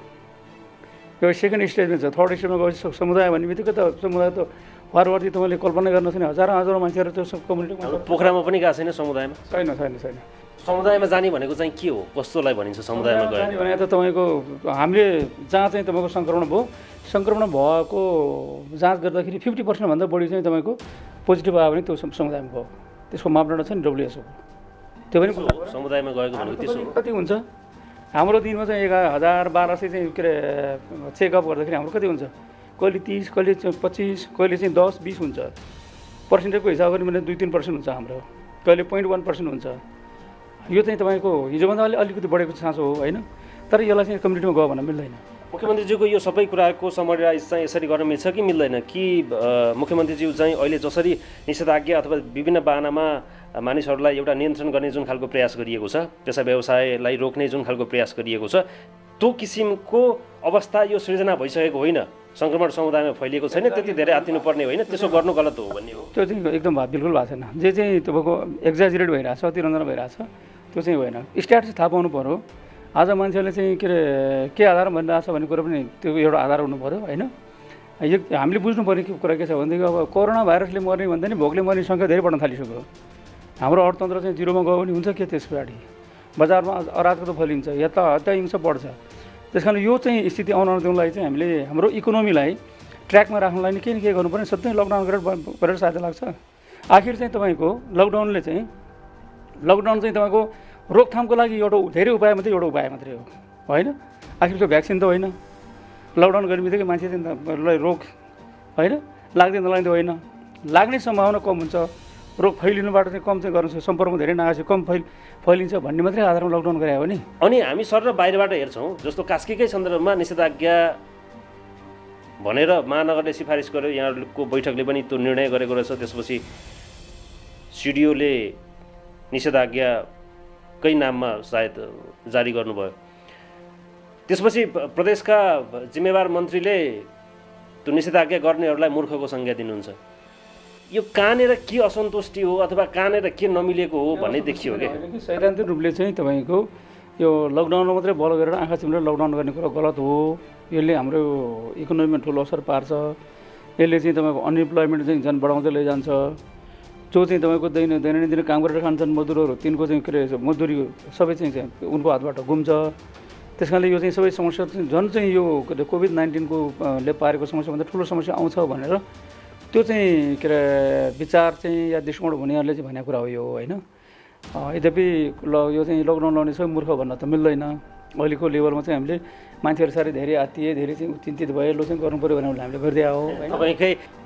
यो सेकेन्ड स्टेजमा छ, थर्ड स्टेजमा गएपछि समुदाय भन्ने बित्तिकै त समुदाय त वारवर्ती तपाईँले कल्पना गर्न सक्ने हजारौँ हजारौँ मान्छेहरू त्यो कम्युनिटीमा पोखरामा पनि गएको छैन समुदायमा? छैन छैन छैन। समुदायमा जाने भनेको चाहिँ के हो, कस्तोलाई भनिन्छ समुदायमा गयो भने? त तपाईँको हामीले जहाँ चाहिँ तपाईँको सङ्क्रमण भएको जाँच गर्दाखेरि 50% भन्दा बढी चाहिँ तपाईँको पोजिटिभ आयो भने त्यो समुदायमा भयो। त्यसको मापदण्ड छ नि WHO को, त्यो पनि समुदायमा गएको भनेको त्यसो कति हुन्छ? हाम्रो दिनमा चाहिँ 1000-1200 चाहिँ के अरे चेकअप गर्दाखेरि हाम्रो कति हुन्छ? कहिले 30, कहिले 25, कहिले चाहिँ 10-20 हुन्छ। पर्सेन्टेजको हिसाब गर्ने भने 2-3% हुन्छ हाम्रो, कहिले 0.1% हुन्छ। यो चाहिँ तपाईँको हिजोभन्दा अलिकति बढेको चान्स हो होइन, तर यसलाई चाहिँ कम्युनिटीमा गयो भने मिल्दैन। मुख्यमन्त्रीज्यूको यो सबै कुराको समराइज चाहिँ यसरी गर्न मिल्छ कि मिल्दैन? कि मुख्यमन्त्रीज्यू चाहिँ अहिले जसरी निषेधाज्ञा अथवा विभिन्न बाहनामा मानिसहरूलाई एउटा नियन्त्रण गर्ने जुन खालको प्रयास गरिएको छ, पेसा व्यवसायलाई रोक्ने जुन खालको प्रयास गरिएको छ, त्यो किसिमको अवस्था यो सृजना भइसकेको होइन? सङ्क्रमण समुदायमा फैलिएको छैन, त्यति धेरै आत्तिनुपर्ने होइन, त्यसो गर्नु गलत हो भन्ने हो? त्यो चाहिँ एकदम बिल्कुल भएको छैन। जे चाहिँ तपाईँको एक्जाजरेट भइरहेछ, अतिरञ्जन भइरहेछ, त्यो चाहिँ होइन। स्ट्याट चाहिँ थाहा पाउनु पऱ्यो। आज मान्छेले चाहिँ के आधार भनिरहेछ भन्ने कुरा पनि त्यो एउटा आधार हुनु पऱ्यो होइन। यो हामीले बुझ्नु पर्ने कुरा के छ भनेदेखि अब कोरोना भाइरसले मर्ने भन्दा नि भोकले मर्ने सङ्ख्या धेरै बढ्न थालिसक्यो। हाम्रो अर्थतन्त्र चाहिँ जिरोमा गयो भने हुन्छ के? त्यस पछाडि बजारमा अराजकता फैलिन्छ, यता हिंसा बढ्छ। त्यस कारण यो चाहिँ स्थिति आउन नदिनुलाई चाहिँ हामीले हाम्रो इकोनोमीलाई ट्र्याकमा राख्नलाई नि के गर्नु पर्ने? सधैँ लकडाउन गरेर सहायता लाग्छ। आखिर चाहिँ तपाईँको लकडाउन चाहिँ तपाईँको रोकथामको लागि धेरै उपाय मात्रै हो होइन। आखिर त्यो भ्याक्सिन त होइन। लकडाउन गर्ने बित्तिकै मान्छे चाहिँ रोग होइन लाग्दै नलाग्दै होइन, लाग्ने सम्भावना कम हुन्छ, रोग फैलिनुबाट चाहिँ कम चाहिँ गर्नु, सम्पर्कमा धेरै नआएपछि कम फैलिन्छ भन्ने मात्रै आधारमा लकडाउन गरे हो नि। अनि हामी सर र बाहिरबाट हेर्छौँ, जस्तो कास्कीकै सन्दर्भमा निषेधाज्ञा भनेर महानगरले सिफारिस गर्यो, यहाँको बैठकले पनि त्यो निर्णय गरेको रहेछ। त्यसपछि सिडिओले निषेधाज्ञाकै नाममा सायद जारी गर्नुभयो। त्यसपछि प्रदेशका जिम्मेवार मन्त्रीले त्यो निषेधाज्ञा गर्नेहरूलाई मूर्खको संज्ञा दिनुहुन्छ। यो कहाँनिर के असन्तुष्टि हो अथवा कहाँनिर के नमिलेको हो भन्ने देखियो क्या? सैद्धान्तिक रूपले चाहिँ तपाईँको यो लकडाउनमा मात्रै बल गरेर आँखा चिम्लेर लकडाउन गर्ने कुरा गलत हो। यसले हाम्रो इकोनोमीमा ठुलो असर पार्छ। यसले चाहिँ तपाईँको अनइम्प्लोइमेन्ट चाहिँ झन् बढाउँदै लैजान्छ। जो चाहिँ तपाईँको दैनन्दिन काम गरेर खान्छन् मजदुरहरू, तिनको चाहिँ के अरे मजदुरी सबै चाहिँ उनको हातबाट गुम्छ। त्यस कारणले यो चाहिँ सबै समस्या चाहिँ झन् चाहिँ यो कोभिड-19 ले पारेको समस्याभन्दा ठुलो समस्या आउँछ भनेर त्यो चाहिँ के अरे विचार चाहिँ या दृष्टिकोण हुनेहरूले चाहिँ भनेको कुरा हो यो होइन। यद्यपि यो चाहिँ लकडाउन लाउने सबै मूर्ख भन्न त मिल्दैन। अहिलेको लेभलमा चाहिँ हामीले मान्छेहरू साह्रै धेरै आत्तिए, धेरै चाहिँ चिन्तित भए, लो चाहिँ गर्नु पऱ्यो भने हामीले गरिदिया हो होइन।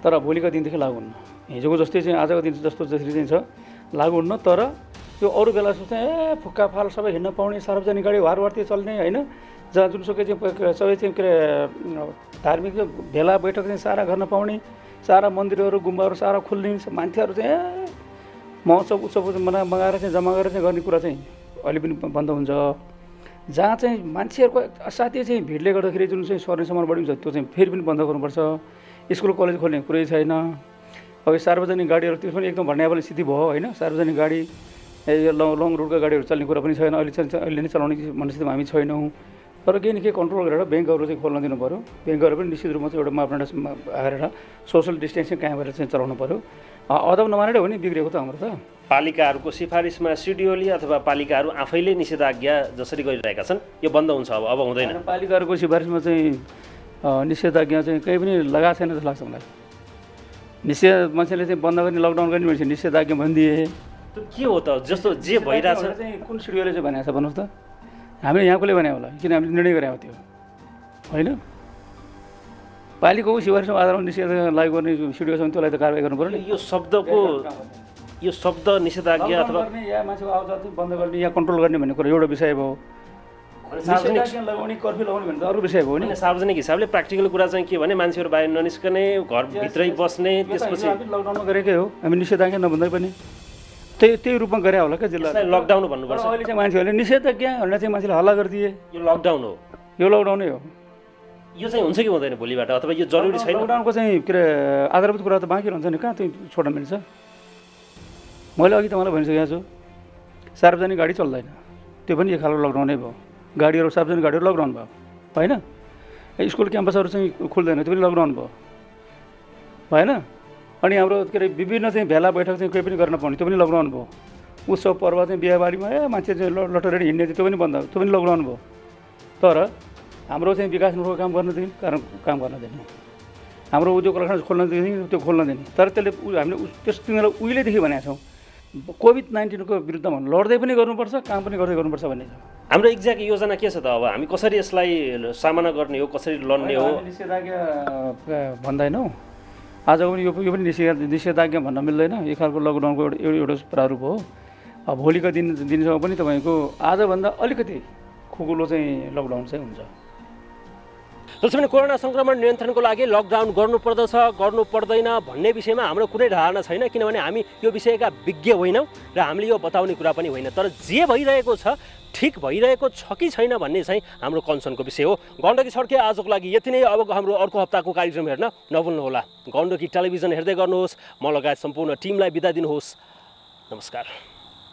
तर भोलिको दिनदेखि लागु हुन्न, हिजोको जस्तै चाहिँ आजको दिन जस्तो जसरी चाहिँ छ लागु हुन्न। तर यो अरू बेला चाहिँ फुक्का फाल सबै हिँड्न पाउने, सार्वजनिक गाडी वारवारतिर चल्ने होइन, जहाँ जुनसुकै चाहिँ सबै चाहिँ के अरे धार्मिक भेला बैठक चाहिँ सारा गर्न पाउने, सारा मन्दिरहरू गुम्बाहरू सारा खुल्ने, मान्छेहरू चाहिँ महोत्सव उत्सव मगाएर चाहिँ जम्मा गरेर चाहिँ गर्ने कुरा चाहिँ अहिले पनि बन्द हुन्छ। जहाँ चाहिँ मान्छेहरूको असाध्यै चाहिँ भिडले गर्दाखेरि जुन चाहिँ सर्ने सामान बढी हुन्छ त्यो चाहिँ फेरि पनि बन्द गर्नुपर्छ। स्कुल कलेज खोल्ने कुरै छैन। अब सार्वजनिक गाडीहरू त्यो पनि एकदम भन्ने स्थिति भयो होइन। सार्वजनिक गाडी लङ रुटका गाडीहरू चल्ने कुरा पनि छैन। अहिले नै चलाउने मनस्थितिमा हामी छैनौँ। तर केही न केही कन्ट्रोल गरेर ब्याङ्कहरू चाहिँ खोल्न दिनु पऱ्यो। ब्याङ्कहरू पनि निश्चित रूपमा चाहिँ एउटा मापदण्ड हालेर सोसल डिस्टेन्सिङ कायम गरेर चाहिँ चलाउनु पऱ्यो। अदब नमानेर हो नि बिग्रेको त हाम्रो त। पालिकाहरूको सिफारिसमा सिडिओले अथवा पालिकाहरू आफैले निषेधाज्ञा जसरी गरिरहेका छन् यो बन्द हुन्छ अब हुँदैन। पालिकाहरूको सिफारिसमा चाहिँ निषेधाज्ञा चाहिँ केही पनि लगाएको छैन जस्तो लाग्छ मलाई। निषेध मान्छेले चाहिँ बन्द गर्ने लकडाउन गर्ने मान्छे निषेधाज्ञा भनिदिए के हो त? जस्तो जे भइरहेछ चाहिँ कुन सिडिओले चाहिँ भनेको छ भन्नुहोस् त? हामीले यहाँकोले भने होला किन हामीले निर्णय गरे हो त्यो होइन। पालिकाको सिफारिसमा आधारमा निषेध लागू गर्ने सिडिओ छ भने त्यसलाई त कारवाही गर्नु पर्यो नि। यो शब्द निषेधाज्ञा अथवा या मान्छेको आवाज बन्द गर्ने या कन्ट्रोल गर्ने भन्ने कुरा एउटा विषय भयो। निषेधाज्ञा लगाउने कर्फ्यू लगाउने भन्ने त अरू विषय भयो नि। सार्वजनिक हिसाबले प्र्याक्टिकल कुरा चाहिँ के भने मान्छेहरू बाहिर ननिस्कने, घरभित्रै बस्ने, त्यसपछि लकडाउनमा गरेकै हो हामी निषेधाज्ञा नभन्दै पनि त्यही रूपमा गरे होला क्या जिल्ला लकडाउन भन्नुपर्छ। अहिले चाहिँ मान्छेहरूले निषेधाज्ञा भनेर चाहिँ मान्छेले हल्ला गरिदिए। यो लकडाउन हो, यो लकडाउनै हो। यो चाहिँ हुन्छ कि हुँदैन भोलिबाट अथवा यो जरुरी छैन? लकडाउनको चाहिँ के अरे आधारभूत कुरा त बाँकी रहन्छ नि, कहाँ त्यो छोड्न मिल्छ? मैले अघि तपाईँलाई भनिसकेको छु सार्वजनिक गाडी चल्दैन, त्यो पनि एक खालको लकडाउनै भयो। गाडीहरू सार्वजनिक गाडीहरू लकडाउन भयो होइन। स्कुल क्याम्पसहरू चाहिँ खुल्दैन, त्यो पनि लकडाउन भयो भएन। अनि हाम्रो के अरे विभिन्न चाहिँ भेला बैठक चाहिँ केही पनि गर्न पाउने त्यो पनि लकडाउन भयो। उत्सव पर्व चाहिँ बिहाबारीमा मान्छे चाहिँ लटरेर हिँड्ने त्यो पनि बन्द, त्यो पनि लकडाउन भयो। तर हाम्रो चाहिँ विकासमूलक काम गर्न दिने, काम गर्न दिने, हाम्रो उद्योग कारखाना खोल्न दिने, त्यो खोल्न दिने। तर त्यसले हामीले तिनीहरूलाई उहिलेदेखि भनेका छौँ कोभिड-19को विरुद्धमा लड्दै पनि गर्नुपर्छ, काम पनि गर्दै गर्नुपर्छ भन्ने छ। हाम्रो एक्ज्याक्ट योजना के छ त? अब हामी कसरी यसलाई सामना गर्ने हो, कसरी लड्ने हो? निषेधाज्ञा भन्दैनौँ आज पनि, यो पनि निषेधाज्ञा भन्न मिल्दैन। यो खालको लकडाउनको एउटा प्रारूप हो। अब भोलिको दिनसम्म पनि तपाईँको आजभन्दा अलिकति खुकुलो चाहिँ लकडाउन चाहिँ हुन्छ। जसो पनि कोरोना सङ्क्रमण नियन्त्रणको लागि लकडाउन गर्नुपर्दछ गर्नु पर्दैन भन्ने विषयमा हाम्रो कुनै धारणा छैन, किनभने हामी यो विषयका विज्ञ होइनौँ र हामीले यो बताउने कुरा पनि होइन। तर जे भइरहेको छ ठिक भइरहेको छ कि छैन भन्ने चाहिँ हाम्रो कन्सर्नको विषय हो। गण्डकी छड्के आजको लागि यति नै। अब हाम्रो अर्को हप्ताको कार्यक्रम हेर्न नभुल्नुहोला। गण्डकी टेलिभिजन हेर्दै गर्नुहोस्। म लगायत सम्पूर्ण टिमलाई बिदा दिनुहोस्। नमस्कार।